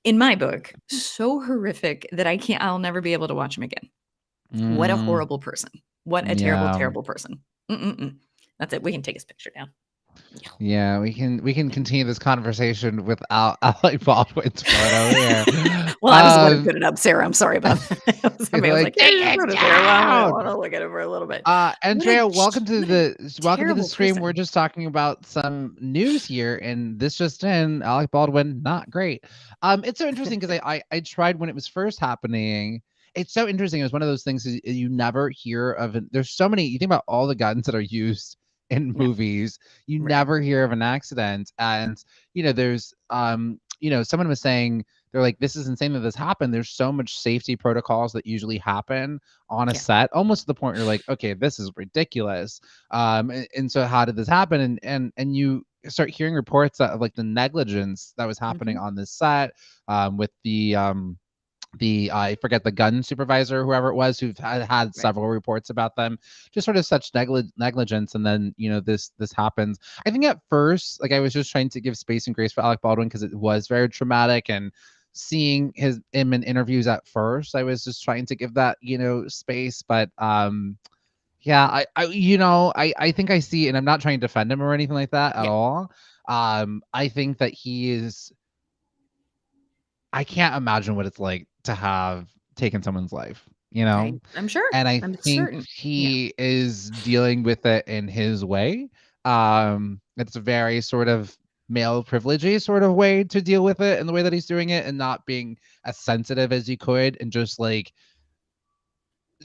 in my book, so horrific that I'll never be able to watch him again. What a horrible person. What a terrible, terrible person. That's it. We can take his picture down. Yeah, we can continue this conversation without Alec Baldwin's photo here. Well, I was the one who put it up, Sarah. I'm sorry about that. Somebody was like, take "Hey, it put it there." Well, I down. want to look at it for a little bit. Andrea, welcome to the terrible stream. person. We're just talking about some news here, and this just in: Alec Baldwin, not great. It's so interesting because I tried when it was first happening. It's so interesting. It was one of those things you never hear of. There's so many. You think about all the guns that are used in movies. You Right. never hear of an accident, and there's someone was saying they're like, this is insane that this happened. There's so much safety protocols that usually happen on a set, almost to the point where you're like, okay, this is ridiculous. And so how did this happen? And you start hearing reports of like the negligence that was happening on this set, with the I forget the gun supervisor, whoever it was, who've had several reports about them, just sort of such negligence. And then this happens. I think at first, like, I was just trying to give space and grace for Alec Baldwin because it was very traumatic, and seeing him in interviews at first, I was just trying to give that space. But yeah, I think I see, and I'm not trying to defend him or anything like that at all. I think that he is. I can't imagine what it's like to have taken someone's life, I'm sure. And I I'm think certain. he is dealing with it in his way. It's a very sort of male privilegey sort of way to deal with it, and the way that he's doing it, and not being as sensitive as he could, and just like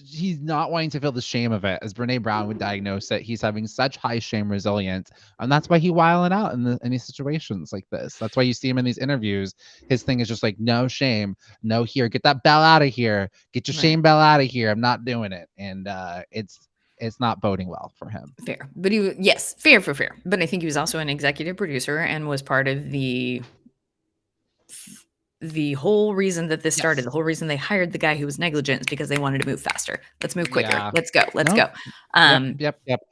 he's not wanting to feel the shame of it, as Brene Brown would diagnose it. He's having such high shame resilience, and that's why he wilding out in these situations like this. That's why you see him in these interviews. His thing is just like, no shame, no here, get that bell out of here, get your shame bell out of here. I'm not doing it, and it's not boding well for him. Fair, but fair. But I think he was also an executive producer and was part of the whole reason that this started, the whole reason they hired the guy who was negligent is because they wanted to move faster. Let's move quicker. Yeah. Let's go. Yep.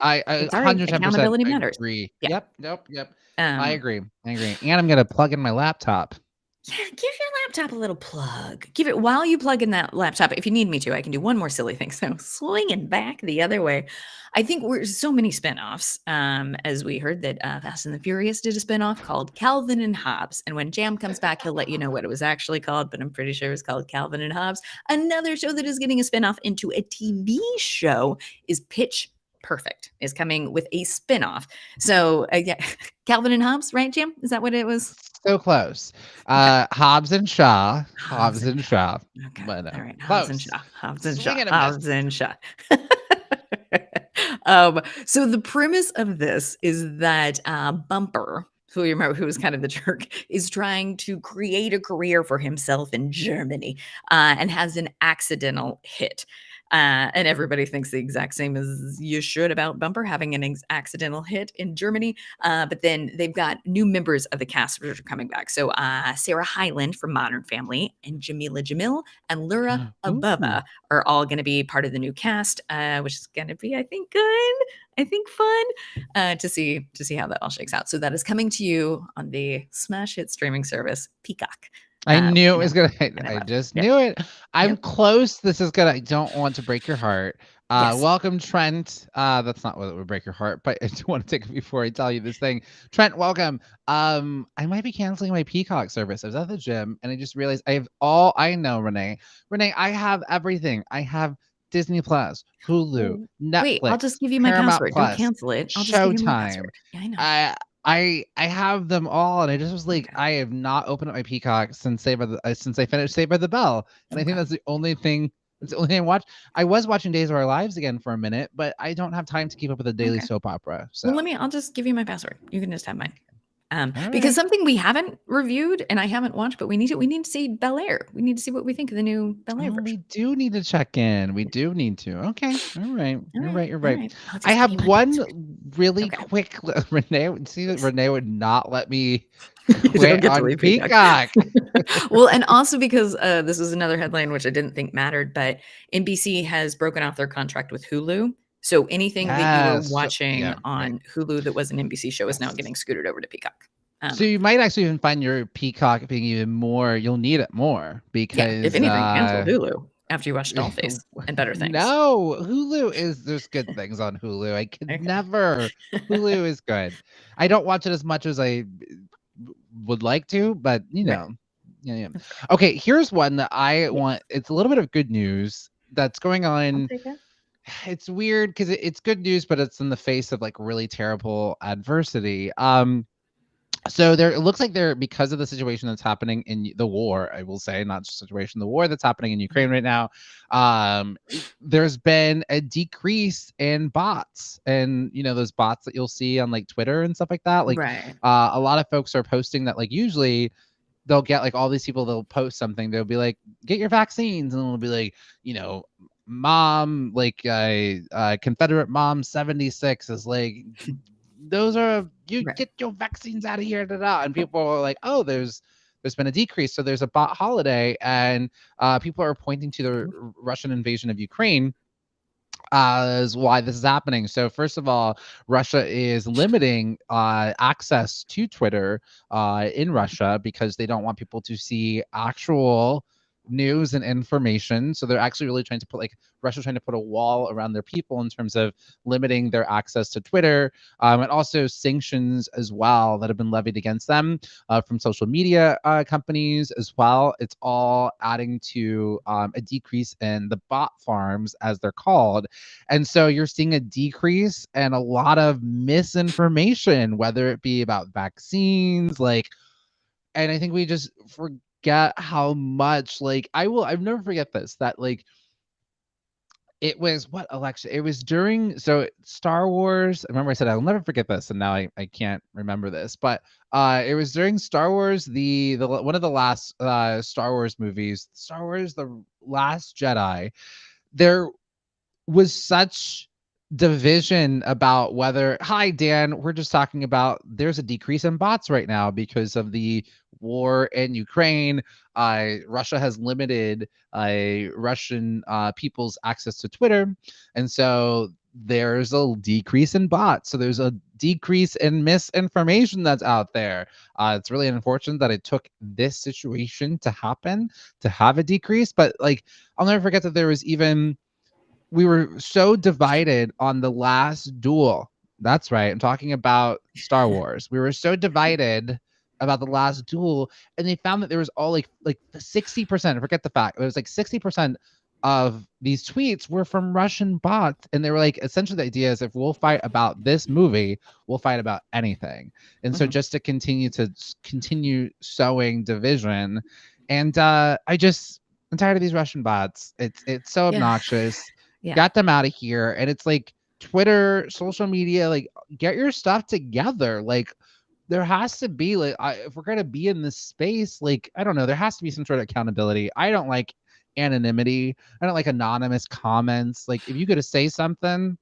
I 110% accountability matters. Agree. Yep. I agree. And I'm gonna plug in my laptop. Yeah, give your laptop a little plug. Give it while you plug in that laptop. If you need me to, I can do one more silly thing. So swinging back the other way. I think we're so many spinoffs. As we heard that Fast and the Furious did a spinoff called Calvin and Hobbes. And when Jam comes back, he'll let you know what it was actually called, but I'm pretty sure it's called Calvin and Hobbes. Another show that is getting a spinoff into a TV show is Pitch Perfect, is coming with a spinoff. So Calvin and Hobbes, right, Jim? Is that what it was? So close. Hobbs and Shaw. Hobbs and Shaw. Okay. But, all right. close. Hobbs and Shaw. So the premise of this is that Bumper, who you remember, who was kind of the jerk, is trying to create a career for himself in Germany, and has an accidental hit. And everybody thinks the exact same as you should about Bumper having an accidental hit in Germany. But then they've got new members of the cast which are coming back. So Sarah Hyland from Modern Family, and Jamila Jamil and Laura Ababa are all going to be part of the new cast, which is going to be, I think, good. I think fun to see how that all shakes out. So that is coming to you on the smash hit streaming service Peacock. I knew it was gonna. I just knew it. I'm close. This is gonna. I don't want to break your heart. Welcome, Trent. That's not what would break your heart, but I do want to take it before I tell you this thing. Trent, welcome. I might be canceling my Peacock service. I was at the gym and I just realized I have all. I know, Renee. I have everything. I have Disney Plus, Hulu, Netflix. Wait, I'll just give you my Paramount password. Plus, Don't cancel it. I'll just Showtime. give you my password. Yeah, I know. I have them all, and I just was like, I have not opened up my Peacock since I finished Saved by the Bell, and I think that's the only thing. It's the only thing I watched. I was watching Days of Our Lives again for a minute, but I don't have time to keep up with the daily soap opera. So well, I'll just give you my password. You can just have mine. Because something we haven't reviewed and I haven't watched, but we need to see Bel Air. We need to see what we think of the new Bel Air version. We do need to check in. We do need to. Okay. All right. You're right. I have one really quick. Renee would not let me quit on Peacock. Well, and also because this was another headline which I didn't think mattered, but NBC has broken off their contract with Hulu. So anything that you were watching on Hulu that was an NBC show is now getting scooted over to Peacock. So you might actually even find your Peacock being even more. You'll need it more because if anything, cancel Hulu. after you watch Dollface and better things. No, there's good things on Hulu. I could Okay. never. Hulu is good. I don't watch it as much as I would like to, but Right. yeah. Okay, here's one that I want. It's a little bit of good news that's going I'll on. take it. It's weird because it's good news, but it's in the face of like really terrible adversity. So it looks like because of the situation that's happening in the war, I will say, not just situation, the war that's happening in Ukraine right now, there's been a decrease in bots, and those bots that you'll see on like Twitter and stuff like that. Like, Right. a lot of folks are posting that, like, usually they'll get like all these people, they'll post something, they'll be like, get your vaccines, and it'll be like, mom, like Confederate mom 76 is like, those are Right. get your vaccines out of here, and people are like, oh, there's been a decrease, so there's a bot holiday, and people are pointing to the Russian invasion of Ukraine as why this is happening. So first of all, Russia is limiting access to Twitter in Russia because they don't want people to see actual news and information. So they're actually really trying to put Russia's trying to put a wall around their people in terms of limiting their access to Twitter, and also sanctions as well that have been levied against them from social media companies as well. It's all adding to a decrease in the bot farms, as they're called. And so you're seeing a decrease and a lot of misinformation, whether it be about vaccines, and I think we just forget how much, I'll never forget this, that it was what election? It was during Star Wars. Remember I said I'll never forget this, and now I can't remember this, but it was during Star Wars, the one of the last Star Wars movies, Star Wars The Last Jedi. There was such division about whether, hi Dan, we're just talking about there's a decrease in bots right now because of the war in Ukraine. Russia has limited Russian people's access to Twitter, and so there's a decrease in bots. So there's a decrease in misinformation that's out there. It's really unfortunate that it took this situation to happen to have a decrease, but I'll never forget that we were so divided on the last duel. That's right. I'm talking about Star Wars. We were so divided about the last duel, and they found that there was all like 60%. Forget the fact. It was like 60% of these tweets were from Russian bots, and they were like, essentially the idea is if we'll fight about this movie, we'll fight about anything. And so just to continue sowing division, and I'm tired of these Russian bots. It's so obnoxious. Yeah. Got them out of here. And it's like Twitter, social media, get your stuff together. There has to be if we're going to be in this space, I don't know, there has to be some sort of accountability. I don't like anonymity. I don't like anonymous comments. If you got to say something,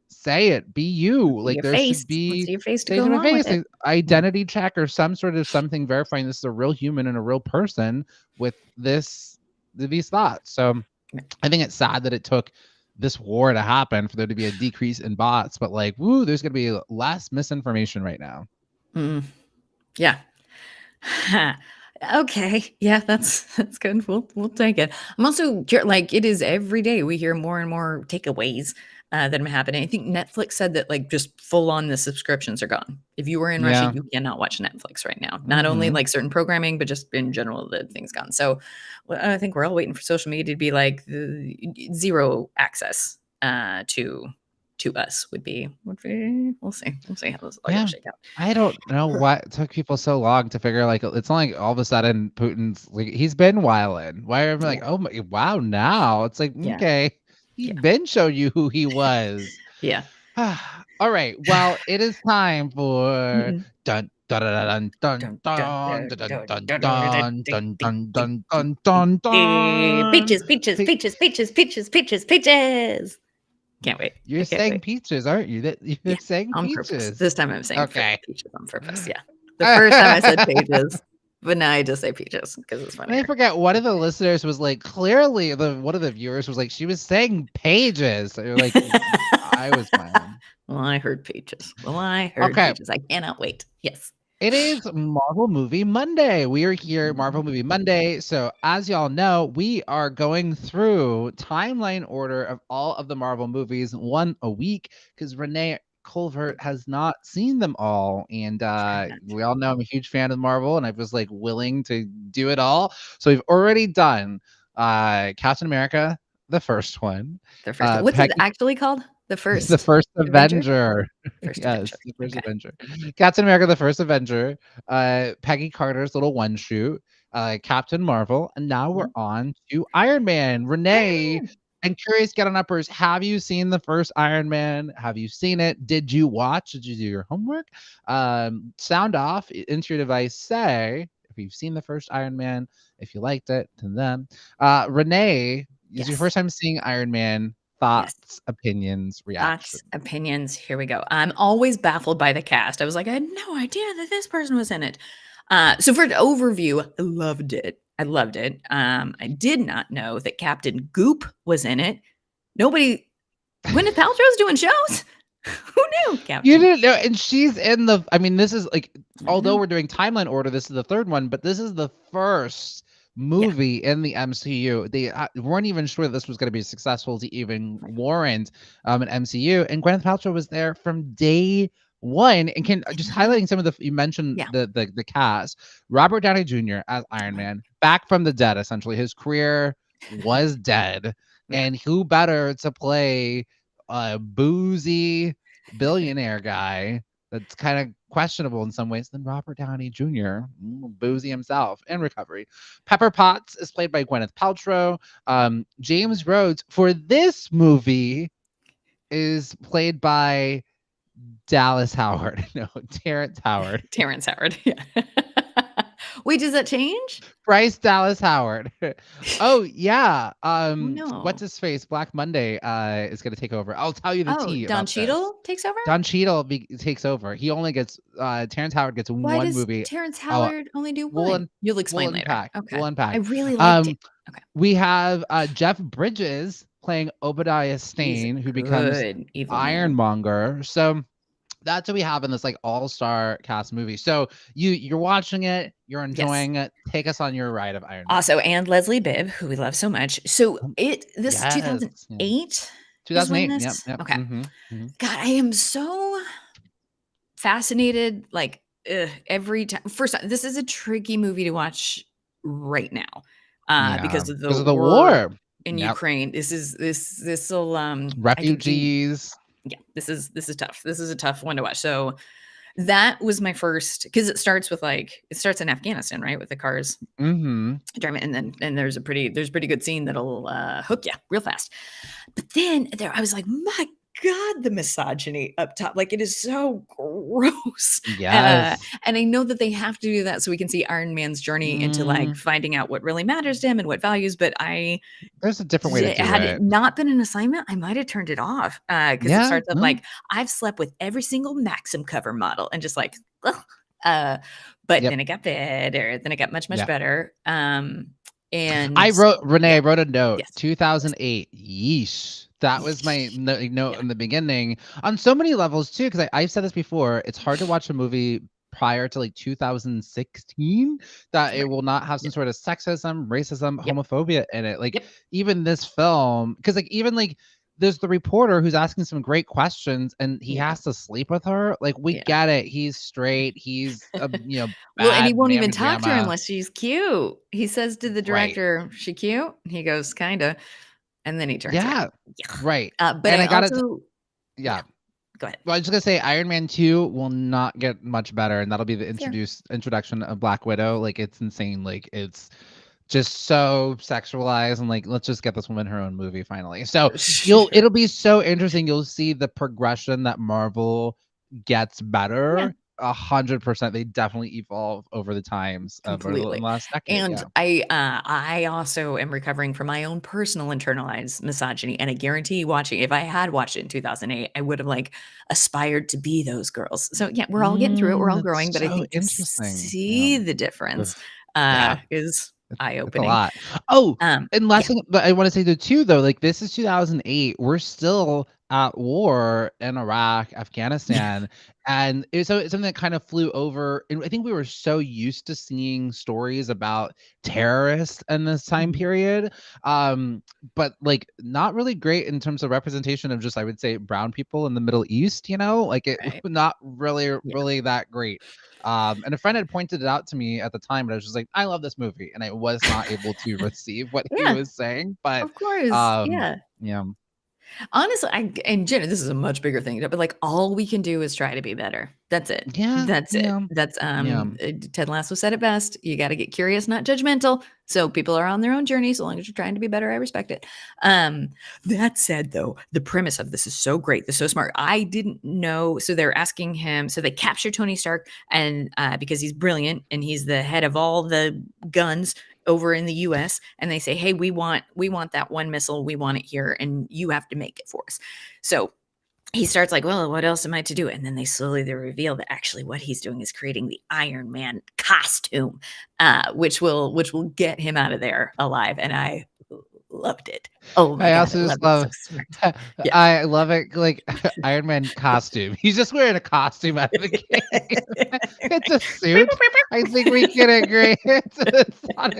say it. Be you. There should be your face to go along with it. Identity check or some sort of something verifying this is a real human and a real person with these thoughts. So I think it's sad that it took this war to happen for there to be a decrease in bots, but there's gonna be less misinformation right now. Yeah. Okay. Yeah, that's good. We'll take it. I'm also it is every day we hear more and more takeaways that are happening. I think Netflix said that just full on the subscriptions are gone. If you were in Russia, you cannot watch Netflix right now. Not only certain programming, but just in general, the thing's gone. So I think we're all waiting for social media to be zero access to us would be we'll see how this all shake out. I don't know what took people so long to figure it's not like all of a sudden Putin's he's been wilding. Why are we oh my wow, now it's okay, he's been showing you who he was. All right, well, it is time for dun dun dun dun dun dun dun dun dun dun dun dun dun. Peaches. Can't wait. You're saying peaches, aren't you? You're saying on peaches. Purpose. This time I'm saying peaches on purpose. Yeah. The The first time I said pages, but now I just say peaches because it's funny. I forget, one of the listeners was clearly one of the viewers was she was saying pages. So you're I was smiling. Well, I heard peaches. Peaches. I cannot wait. Yes. It is Marvel Movie Monday. We are here, Marvel Movie Monday. So, as y'all know, we are going through timeline order of all of the Marvel movies, one a week, because Renee Colvert has not seen them all. And we all know I'm a huge fan of Marvel, and I was like willing to do it all. So, we've already done Captain America, the first one. The first one. What's it actually called? The first Avenger. First Yes, Avenger. the first Avenger. Captain America, the first Avenger. Peggy Carter's little one shoot. Captain Marvel, and now we're on to Iron Man. Renee, I'm curious, get on uppers. Have you seen the first Iron Man? Have you seen it? Did you watch? Did you do your homework? Sound off into your device. Say if you've seen the first Iron Man, if you liked it, to them. Renee, is your first time seeing Iron Man? Thoughts, opinions, reactions. Thoughts, opinions. Here we go. I'm always baffled by the cast. I was like, I had no idea that this person was in it. So for an overview, I loved it. I did not know that Captain Goop was in it. Nobody. Gwyneth Paltrow's doing shows. Who knew? Captain? You didn't know, and she's in the. I mean, this is like, although we're doing timeline order, this is the third one, but this is the first movie in the MCU. They weren't even sure that this was going to be successful to even warrant an MCU, and Gwyneth Paltrow was there from day one. And can just highlighting some of the, you mentioned the cast. Robert Downey Jr. as Iron Man, back from the dead. Essentially, his career was dead, and who better to play a boozy billionaire guy that's kind of questionable in some ways than Robert Downey Jr., boozy himself in recovery. Pepper Potts is played by Gwyneth Paltrow. James Rhodes for this movie is played by Dallas Howard. No, Terrence Howard. Terrence Howard. Yeah. Wait, does that change? Bryce Dallas Howard. Oh yeah. No. What's his face? Black Monday is gonna take over. I'll tell you the tea. Don Cheadle takes over? Don Cheadle takes over. He only gets Terrence Howard gets one movie. Why does Terrence Howard only do one? You'll explain later. Okay. We'll unpack. I really liked it. Okay. We have Jeff Bridges playing Obadiah Stane, who becomes Ironmonger. So that's what we have in this like all-star cast movie. So you're watching it, you're enjoying it. Take us on your ride of Iron Man. Also, and Leslie Bibb, who we love so much. So this is 2008. 2008. Yep. Okay. God, I am so fascinated. Like every time. First, this is a tricky movie to watch right now because of the war in Ukraine. This will refugees. Yeah, this is tough. This is a tough one to watch. So that was my first, because it starts in Afghanistan, right, with the cars driving, and there's a pretty good scene that'll hook you real fast. But then I was like, my God, the misogyny up top, like it is so gross. Yes. And I know that they have to do that so we can see Iron Man's journey into like finding out what really matters to him and what values. But there's a different way to do had it not been an assignment, I might have turned it off because it starts up like, I've slept with every single Maxim cover model and just like, but then it got better. Then it got much better. And I wrote a note. Yes. 2008. Yeesh. That was my note in the beginning on so many levels too, because I've said this before. It's hard to watch a movie prior to like 2016 that it will not have some sort of sexism, racism, homophobia in it. Like even this film, because like even like there's the reporter who's asking some great questions and he has to sleep with her. Like we get it. He's straight. He's well, and he won't even talk to her unless she's cute. He says to the director, "She cute?" He goes, "Kinda." And then he turns around. Right. But I got it. Go ahead. Well, I was just gonna say Iron Man 2 will not get much better, and that'll be the introduction of Black Widow. Like it's insane. Like it's just so sexualized, and like let's just get this woman her own movie finally. So it'll be so interesting. You'll see the progression that Marvel gets better. 100%. They definitely evolve over the times of the last decade. And I also am recovering from my own personal internalized misogyny, and I guarantee watching, if I had watched it in 2008, I would have like aspired to be those girls. So yeah, we're all getting through it, we're all growing, but I think to see the difference is eye-opening. A lot. Oh, and last thing, but I want to say too though, like this is 2008. We're still at war in Iraq, Afghanistan, and it's something that kind of flew over. And I think we were so used to seeing stories about terrorists in this time period, but like not really great in terms of representation of just, I would say, brown people in the Middle East. Like it Right. not really Yeah. that great. And a friend had pointed it out to me at the time, but I was just like, I love this movie, and I was not able to receive what he Yeah, was saying. But of course. um, Yeah. yeah. Honestly, and Jenna, this is a much bigger thing, but like all we can do is try to be better. That's it. Yeah, That's it. yeah, That's yeah. Ted Lasso said it best. You got to get curious, not judgmental. So people are on their own journey. So long as you're trying to be better, I respect it. That said, though, the premise of this is so great. This is so smart. I didn't know. So they're asking him. So they capture Tony Stark, and because he's brilliant and he's the head of all the guns over in the US, and they say, hey, we want that one missile, we want it here, and you have to make it for us. So he starts like, well, what else am I to do? And then they reveal that actually what he's doing is creating the Iron Man costume, which will get him out of there alive. And I loved it. Oh my I God, also I just loved it. So love smart. Yeah. I love it, like Iron Man costume. He's just wearing a costume out of the game. It's a suit. I think we can agree. It's not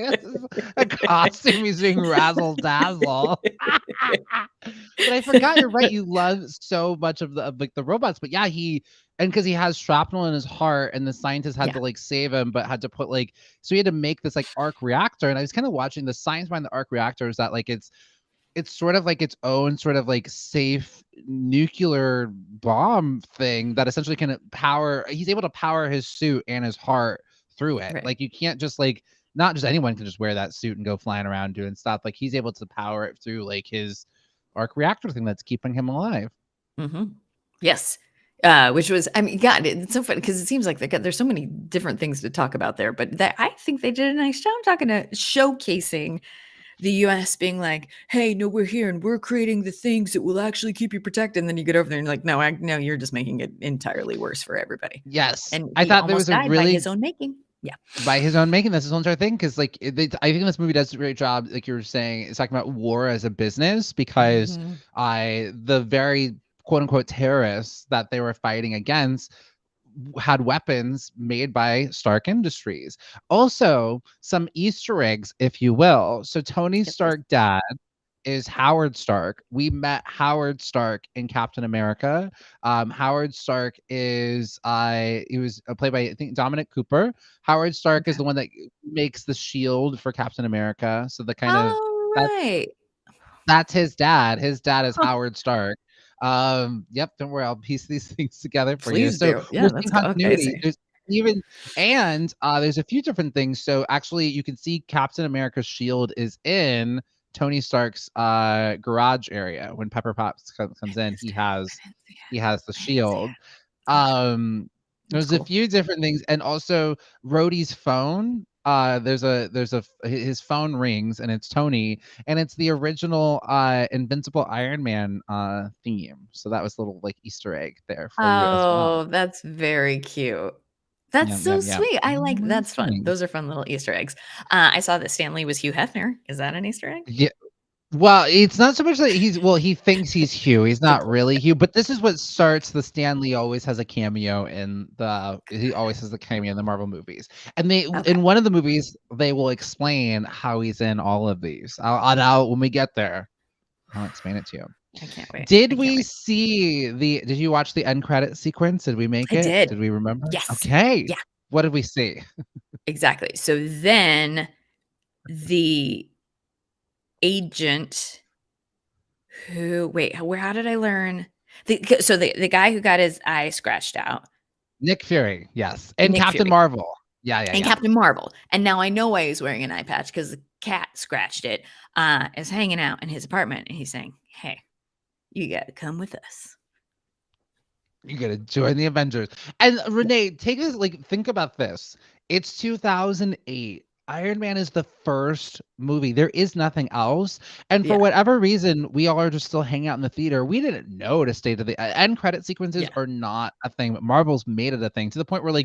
a costume. He's being razzle dazzle. But I forgot, you're right. You love so much of like the robots, but yeah, because he has shrapnel in his heart, and the scientist had Yeah. to like save him, but had to put like, so he had to make this like arc reactor. And I was kind of watching the science behind the arc reactor is that like it's sort of like its own sort of like safe nuclear bomb thing that essentially can he's able to power his suit and his heart through it. Right. Like you can't just like, not just anyone can just wear that suit and go flying around doing stuff. Like he's able to power it through like his arc reactor thing that's keeping him alive. Yes. Which was, I mean, God, it's so funny because it seems like there's so many different things to talk about there, but I think they did a nice job showcasing the US being like, hey, no, we're here and we're creating the things that will actually keep you protected. And then you get over there and you're like, no, you're just making it entirely worse for everybody. Yes. And I he thought there almost was a died by really his own making. Yeah. by his own making. That's his own entire thing. Because like I think this movie does a great job, like you were saying, it's talking about war as a business, because the very quote unquote terrorists that they were fighting against had weapons made by Stark Industries. Also, some Easter eggs, if you will. So Tony Stark dad is Howard Stark. We met Howard Stark in Captain America. Howard Stark is he was played by, I think, Dominic Cooper. Howard Stark is the one that makes the shield for Captain America. So the kind of that's his dad. His dad is Howard Stark. Yep, don't worry, I'll piece these things together for you. So do. Yeah, we're that's seeing continuity. okay. There's even there's a few different things. So actually you can see Captain America's shield is in Tony Stark's garage area. When Pepper Potts comes in, he has the shield. There's a few different things, and also Rhodey's phone. His phone rings, and it's Tony, and it's the original Invincible Iron Man theme. So that was a little like Easter egg there for you as well. Oh, that's very cute. That's so sweet. I like that's fun. Those are fun little Easter eggs. I saw that Stan Lee was Hugh Hefner. Is that an Easter egg? Yeah. Well, it's not so much that he thinks he's Hugh. He's not really Hugh, but this is what starts the Stan Lee always has a cameo he always has the cameo in the Marvel movies. And in one of the movies, they will explain how he's in all of these. I'll when we get there, I'll explain it to you. I can't wait. Did you watch the end credit sequence? Did we make it? Did. Did we remember? Yes. Okay. Yeah. What did we see? Exactly. So then the agent how did I learn? The guy who got his eye scratched out. Nick Fury, yes. And Captain Marvel. Yeah. Captain Marvel. And now I know why he's wearing an eye patch, because the cat scratched it, is hanging out in his apartment, and he's saying, hey, you got to come with us. You got to join the Avengers. And Renee, think about this. It's 2008. Iron Man is the first movie. There is nothing else. And for whatever reason, we all are just still hanging out in the theater. We didn't know to stay to the end credit sequences are not a thing, but Marvel's made it a thing, to the point where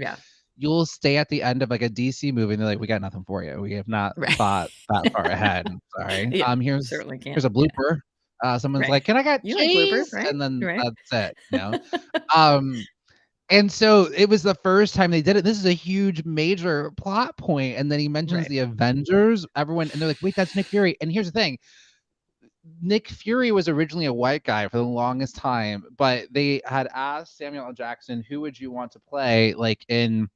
you'll stay at the end of like a DC movie and they're like, we got nothing for you. We have not thought that far ahead. Sorry. Here's a blooper. Someone's Right. like, "Can I get You like bloopers, cheese?" right? And then Right. that's it. Um, and so it was the first time they did it. This is a huge major plot point, and then he mentions Right. the Avengers, everyone, and they're like, "Wait, that's Nick Fury." And here's the thing. Nick Fury was originally a white guy for the longest time, but they had asked Samuel L. Jackson, "Who would you want to play like in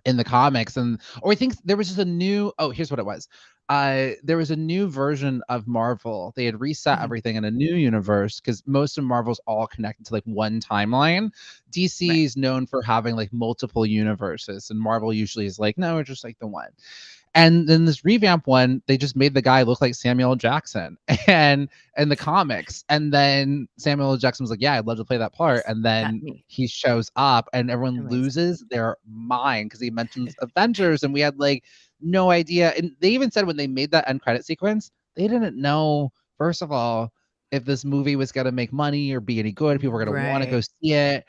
the comics?" And or I think there was just a new here's what it was. There was a new version of Marvel. They had reset Mhm. everything in a new universe because most of Marvel's all connected to like one timeline. Right. DC is known for having like multiple universes, and Marvel usually is like, no, it's just like the one. And then this revamp one, they just made the guy look like Samuel L. Jackson and in the comics. And then Samuel L. Jackson was like, "Yeah, I'd love to play that part." Yes. And Got then me. he shows up and everyone Amazing. loses their mind because he mentions Avengers and we had like no idea. And they even said when they made that end credit sequence, they didn't know, first of all, if this movie was gonna make money or be any good, if people were gonna want to go Right. see it.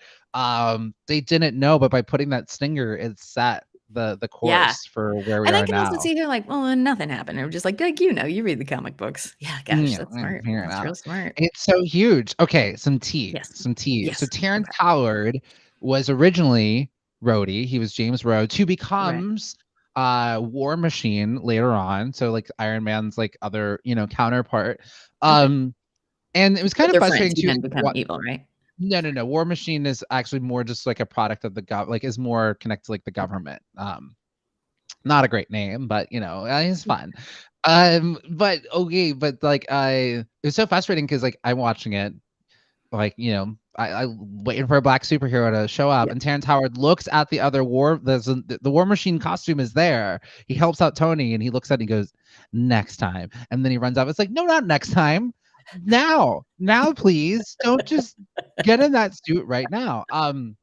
They didn't know, but by putting that stinger, it set the Yeah. course for where we And I are can also now. see they're like, well, nothing happened. They're just like, you read the comic books. Yeah, gosh, Yeah, that's I'm smart. figuring it That's out. real smart. It's so huge. Okay, some tea, Yes. some tea. So Yes. Terrence Okay. Howard was originally Rhodey. He was James Rhodes, who Right. becomes War Machine later on. So like Iron Man's like other, counterpart. Okay. And it was kind But of they're friends frustrating who too. then become What evil, right? no. War Machine is actually more just like a product of the like is more connected to like the Okay. government. Not a great name, but it's fun. But okay, but like it was so frustrating because like I'm watching it, like I waiting for a black superhero to show up, Yeah. and Terrence Howard looks at the other the War Machine costume is there. He helps out Tony, and he looks at it and he goes, "Next time," and then he runs off. It's like, no, not next time. Now, please don't just get in that suit right now. Some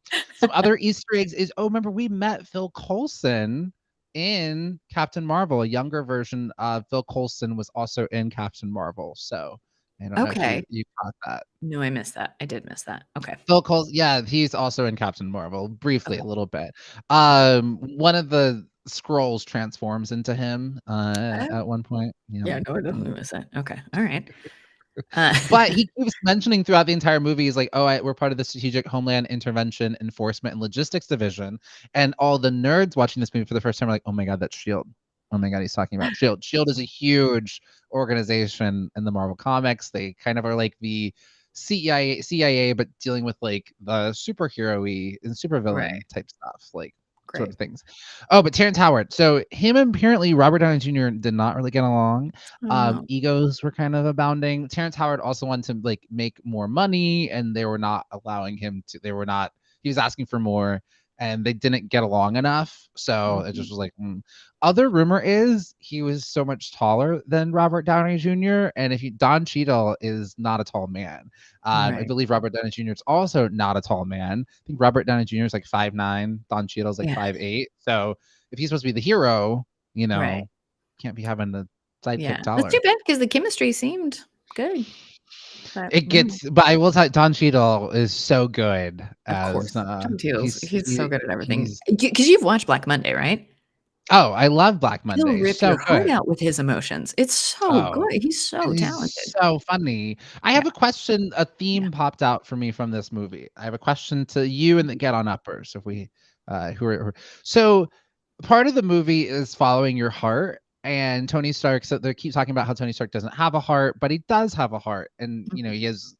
other Easter eggs is remember we met Phil Coulson in Captain Marvel. A younger version of Phil Coulson was also in Captain Marvel. So I don't know if you Okay. you caught that. No, I missed that. I did miss that. Okay. Phil Coulson, yeah, he's also in Captain Marvel briefly Okay. a little bit. Okay. One of the scrolls transforms into him Oh, at one point. Yeah. yeah, no, I definitely missed that. Okay. All right. But he keeps mentioning throughout the entire movie, he's like, "Oh, we're part of the Strategic Homeland Intervention Enforcement and Logistics Division," and all the nerds watching this movie for the first time are like, "Oh my god, that's Shield! Oh my god, he's talking about Shield. Shield is a huge organization in the Marvel comics. They kind of are like the CIA, but dealing with like the superhero-y and supervillain Right. type stuff, like sort Great. of things." Oh, but Terrence Howard. So him and apparently Robert Downey Jr. did not really get along. Oh, no. Egos were kind of abounding. Terrence Howard also wanted to like make more money, and they were not allowing him to. They were not. He was asking for more, and they didn't get along enough. So it Mhm. just was like. Other rumor is he was so much taller than Robert Downey Jr. And if you Don Cheadle is not a tall man. I Right. believe Robert Downey Jr. is also not a tall man. I think Robert Downey Jr. is like 5'9". Don Cheadle's like Yeah. 5'8". So if he's supposed to be the hero, Right. can't be having the Yeah. sidekick That's taller. too bad because the chemistry seemed good. But It gets, but I will tell Don Cheadle is so good of as course. John Teals, he's so good at everything. he's. Because you've watched Black Monday, right? Oh, I love Black He'll Monday. rip your So heart good. out with his emotions. It's so Oh, good. He's so he's talented. so funny. I Yeah. have a question. A Yeah. theme popped out for me from this movie. I have a question to you and the Get On Uppers. If we, so part of the movie is following your heart. And Tony Stark, so they keep talking about how Tony Stark doesn't have a heart, but he does have a heart. And, Mhm. he has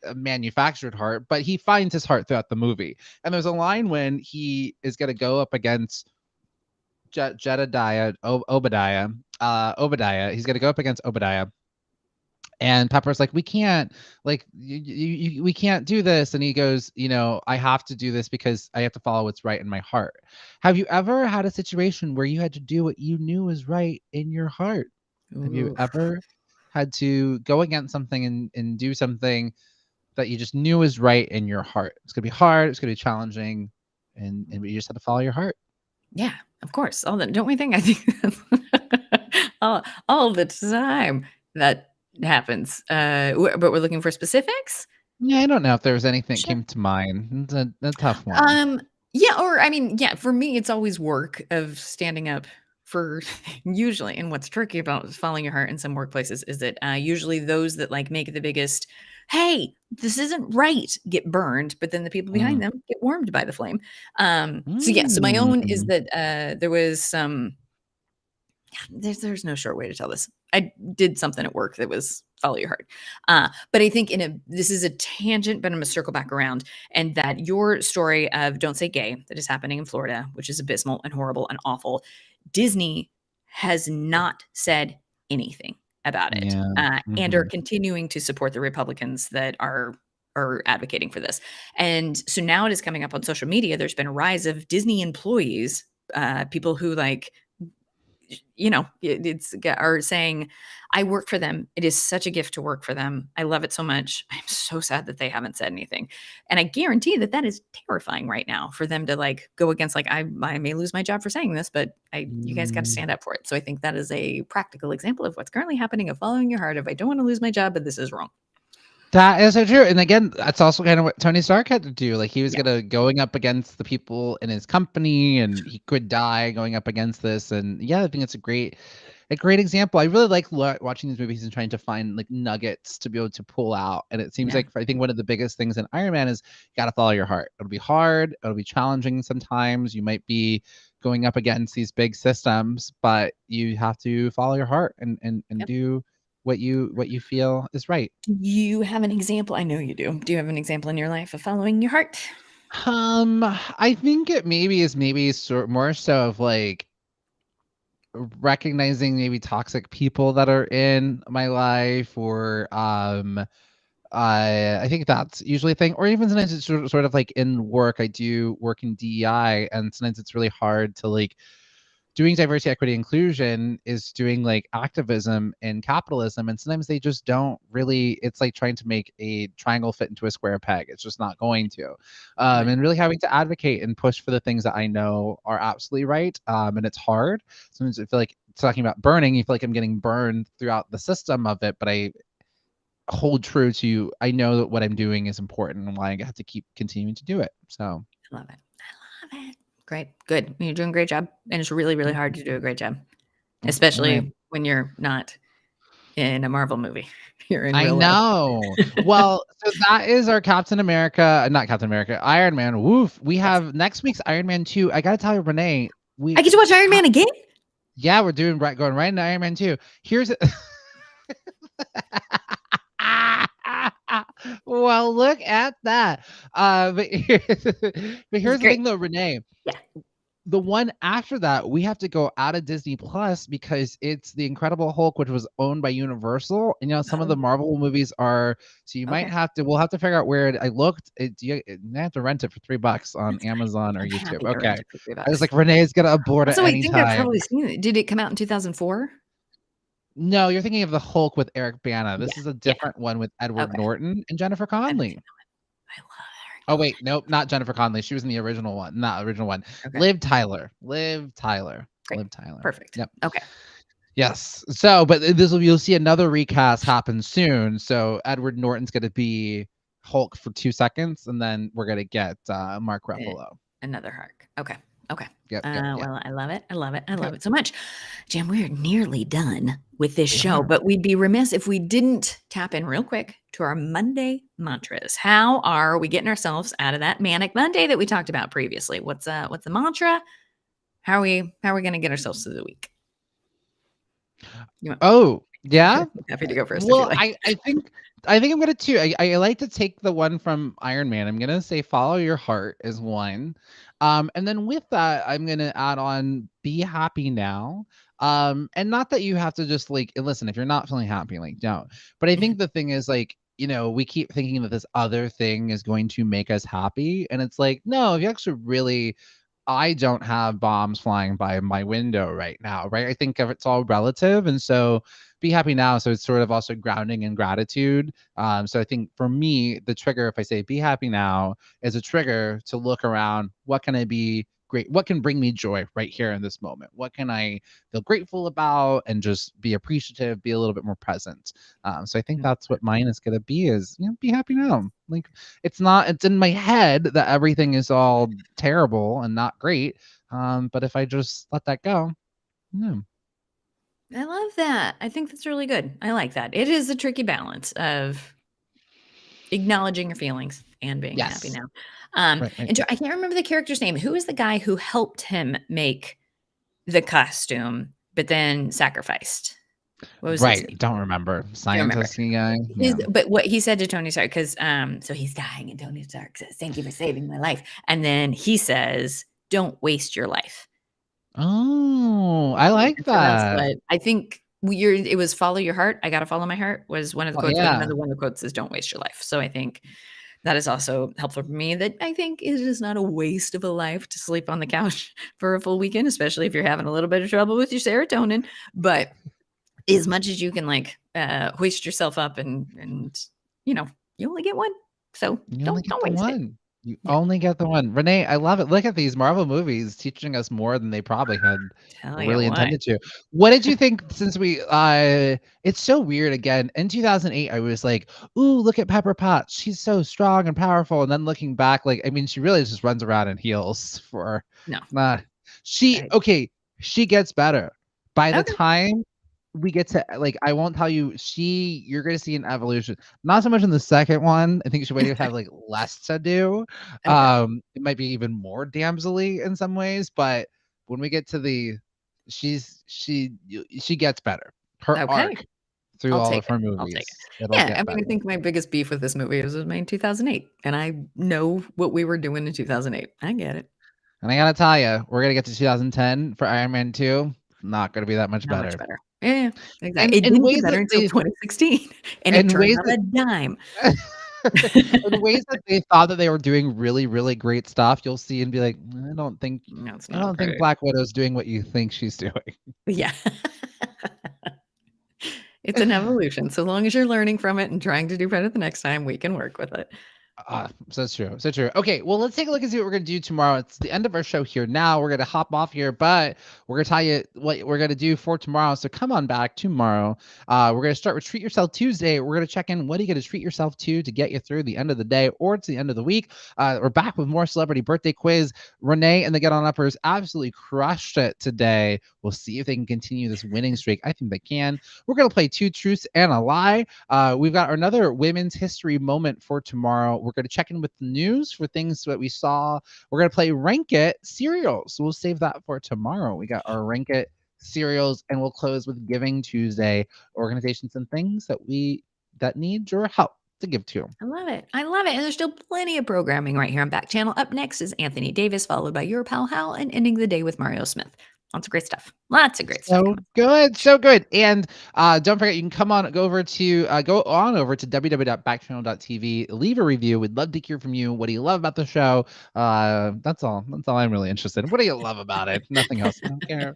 a manufactured heart, but he finds his heart throughout the movie. And there's a line when he is going to go up against Jedediah, Obadiah. He's going to go up against Obadiah. And Pepper's like, we can't, like, we can't do this. And he goes, I have to do this because I have to follow what's right in my heart. Have you ever had a situation where you had to do what you knew was right in your heart? Have you Oof. ever had to go against something and do something that you just knew was right in your heart? It's going to be hard. It's going to be challenging. And you just have to follow your heart. Yeah, of course. Don't we think? I think that's all the time that happens. But we're looking for specifics. Yeah, I don't know if there was anything that Sure. came to mind. It's a tough one. Yeah, or I mean, yeah, for me, it's always work of standing up for usually, and what's tricky about following your heart in some workplaces is that usually those that like make the biggest, hey, this isn't right, get burned, but then the people behind them get warmed by the flame. So yeah, so my own is that there was some. There's no short way to tell this. I did something at work that was follow your heart. But I think this is a tangent, but I'm gonna circle back around. And that your story of Don't Say Gay that is happening in Florida, which is abysmal and horrible and awful, Disney has not said anything about it. And are continuing to support the Republicans that are advocating for this. And so now it is coming up on social media. There's been a rise of Disney employees, people who like, are saying, I work for them. It is such a gift to work for them. I love it so much. I'm so sad that they haven't said anything. And I guarantee that is terrifying right now for them to like go against, like, I may lose my job for saying this, but you guys got to stand up for it. So I think that is a practical example of what's currently happening of following your heart. If I don't want to lose my job, but this is wrong. That is so true. And again, that's also kind of what Tony Stark had to do. Like he was going up against the people in his company, and he could die going up against this. And yeah, I think it's a great example. I really like watching these movies and trying to find like nuggets to be able to pull out. And it seems like I think one of the biggest things in Iron Man is you got to follow your heart. It'll be hard. It'll be challenging sometimes. You might be going up against these big systems, but you have to follow your heart and do what you feel is right. Do you have an example? I know you do. Do you have an example in your life of following your heart? I think it is more so of like recognizing maybe toxic people that are in my life, or I think that's usually a thing. Or even sometimes it's sort of like in work. I do work in DEI, and sometimes it's really hard to like doing diversity, equity, inclusion is doing like activism in capitalism. And sometimes they just don't really, it's like trying to make a triangle fit into a square peg. It's just not going to. And really having to advocate and push for the things that I know are absolutely right. And it's hard. Sometimes I feel like talking about burning, you feel like I'm getting burned throughout the system of it, but I hold true to, I know that what I'm doing is important and why I have to keep continuing to do it. So I love it. Great. Good. You're doing a great job. And it's really, really hard to do a great job, especially when you're not in a Marvel movie. You're in real life. Well, so that is our not Captain America, Iron Man. Woof. We have next week's Iron Man 2. I got to tell you, Renee, I get to watch Iron Man again? Yeah, we're going right into Iron Man 2. Here's well, look at that. But here's the thing though, Renee. Yeah. The one after that, we have to go out of Disney Plus because it's the Incredible Hulk, which was owned by Universal. And some of the Marvel movies are, so you might have to, we'll have to figure out where I looked. You have to rent it for $3 on Amazon or YouTube. Okay. I was like, Renee's gonna abort it anytime. I think I've probably seen it. Did it come out in 2004? No, you're thinking of the Hulk with Eric Bana. This is a different one with Edward Norton and Jennifer Connelly. I love Eric. Oh wait, nope, not Jennifer Connelly. She was in the original one, not original one. Okay. Liv Tyler. Great. Liv Tyler. Perfect. Yep. Okay. Yes. So, but you'll see another recast happen soon. So Edward Norton's going to be Hulk for 2 seconds, and then we're going to get Mark Ruffalo. Another Hulk. Okay. Yep. Well, I love it. I love it so much. Jim, we're nearly done with this show, but we'd be remiss if we didn't tap in real quick to our Monday mantras. How are we getting ourselves out of that manic Monday that we talked about previously? What's the mantra? How are we going to get ourselves through the week? Yeah. Happy to go first. Well, I think I'm gonna too. I like to take the one from Iron Man. I'm gonna say follow your heart is one. And then with that, I'm gonna add on be happy now. And not that you have to just like listen, if you're not feeling happy, like don't. But I think the thing is like, we keep thinking that this other thing is going to make us happy. And it's like, no, if you actually really, I don't have bombs flying by my window right now, right? I think it's all relative. And so be happy now. So it's sort of also grounding in gratitude. So I think for me, the trigger, if I say be happy now, is a trigger to look around. What can I be great? What can bring me joy right here in this moment? What can I feel grateful about and just be appreciative, be a little bit more present? So I think that's what mine is going to be is, be happy now. Like it's in my head that everything is all terrible and not great. But if I just let that go, Yeah. I love that. I think that's really good. I like that. It is a tricky balance of acknowledging your feelings and being happy Yes. now. Right. And I can't remember the character's name. Who is the guy who helped him make the costume, but then sacrificed? What was his Right. name? Don't remember. Do you remember? Scientist guy. Yeah. But what he said to Tony Stark, because so he's dying, and Tony Stark says, "Thank you for saving my life." And then he says, "Don't waste your life." Oh, I like And so that's that. what I think. It was follow your heart. I gotta follow my heart was one of the Oh, quotes, but yeah. another one of the quotes is "Don't waste your life." So I think that is also helpful for me. That I think it is not a waste of a life to sleep on the couch for a full weekend, especially if you're having a little bit of trouble with your serotonin. But as much as you can hoist yourself up and you only get one. So You only get don't the waste it. one. You Yeah. only get the one. Renee, I love it. Look at these Marvel movies teaching us more than they probably had Tell you really what. intended to. What did you think since we it's so weird again. In 2008, I was like, ooh, look at Pepper Potts. She's so strong and powerful. And then looking back, like, I mean, she really just runs around in heels for No. she gets better. By the Okay. time we get to I won't tell you, you're gonna see an evolution. Not so much in the second one. I think she might have like less to do. Okay. It might be even more damselly in some ways, but when we get to she gets better. Her Okay. arc through I'll all take of her it. I'll take movies, it. it'll Yeah, get I better. mean, I think my biggest beef with this movie was made in 2008, and I know what we were doing in 2008. I get it. And I gotta tell you, we're gonna get to 2010 for Iron Man 2. Not gonna be that much Not much better. better. Yeah, exactly. And It in didn't get ways better that until they 2016, and it in turned ways on that a dime. in ways that they thought that they were doing really, really great stuff, you'll see and be like, No, it's I not don't think great. Black Widow's doing what you think she's doing. Yeah. It's an evolution. So long as you're learning from it and trying to do better the next time, we can work with it. So true. So true. Okay, well, let's take a look and see what we're gonna do tomorrow. It's the end of our show here now. We're gonna hop off here, but we're gonna tell you what we're gonna do for tomorrow. So come on back tomorrow. We're gonna start with Treat Yourself Tuesday. We're gonna check in. What are you gonna treat yourself to get you through the end of the day or to the end of the week? We're back with more celebrity birthday quiz. Renee and the Get On Uppers absolutely crushed it today. We'll see if they can continue this winning streak. I think they can. We're gonna play Two Truths and a Lie. We've got another Women's History moment for tomorrow. We're going to check in with the news for things that we saw. We're going to play Rank It cereals. So we'll save that for tomorrow. We got our Rank It cereals, and we'll close with Giving Tuesday, organizations and things that need your help to give to. I love it. I love it. And there's still plenty of programming right here on Backchannel. Up next is Anthony Davis, followed by your pal Hal, and ending the day with Mario Smith. Lots of great stuff. Lots of great stuff. So good, so good. And don't forget, you can go on over to www.backchannel.tv. Leave a review. We'd love to hear from you. What do you love about the show? That's all I'm really interested in. What do you love about it? Nothing else. I don't care.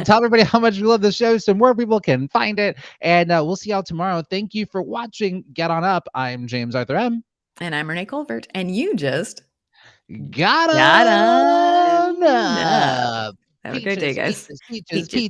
Tell everybody how much you love the show so more people can find it. And we'll see y'all tomorrow. Thank you for watching Get On Up. I'm James Arthur M. And I'm Renee Colbert. And you just got on on up. up. Have a great day, guys. Peaches.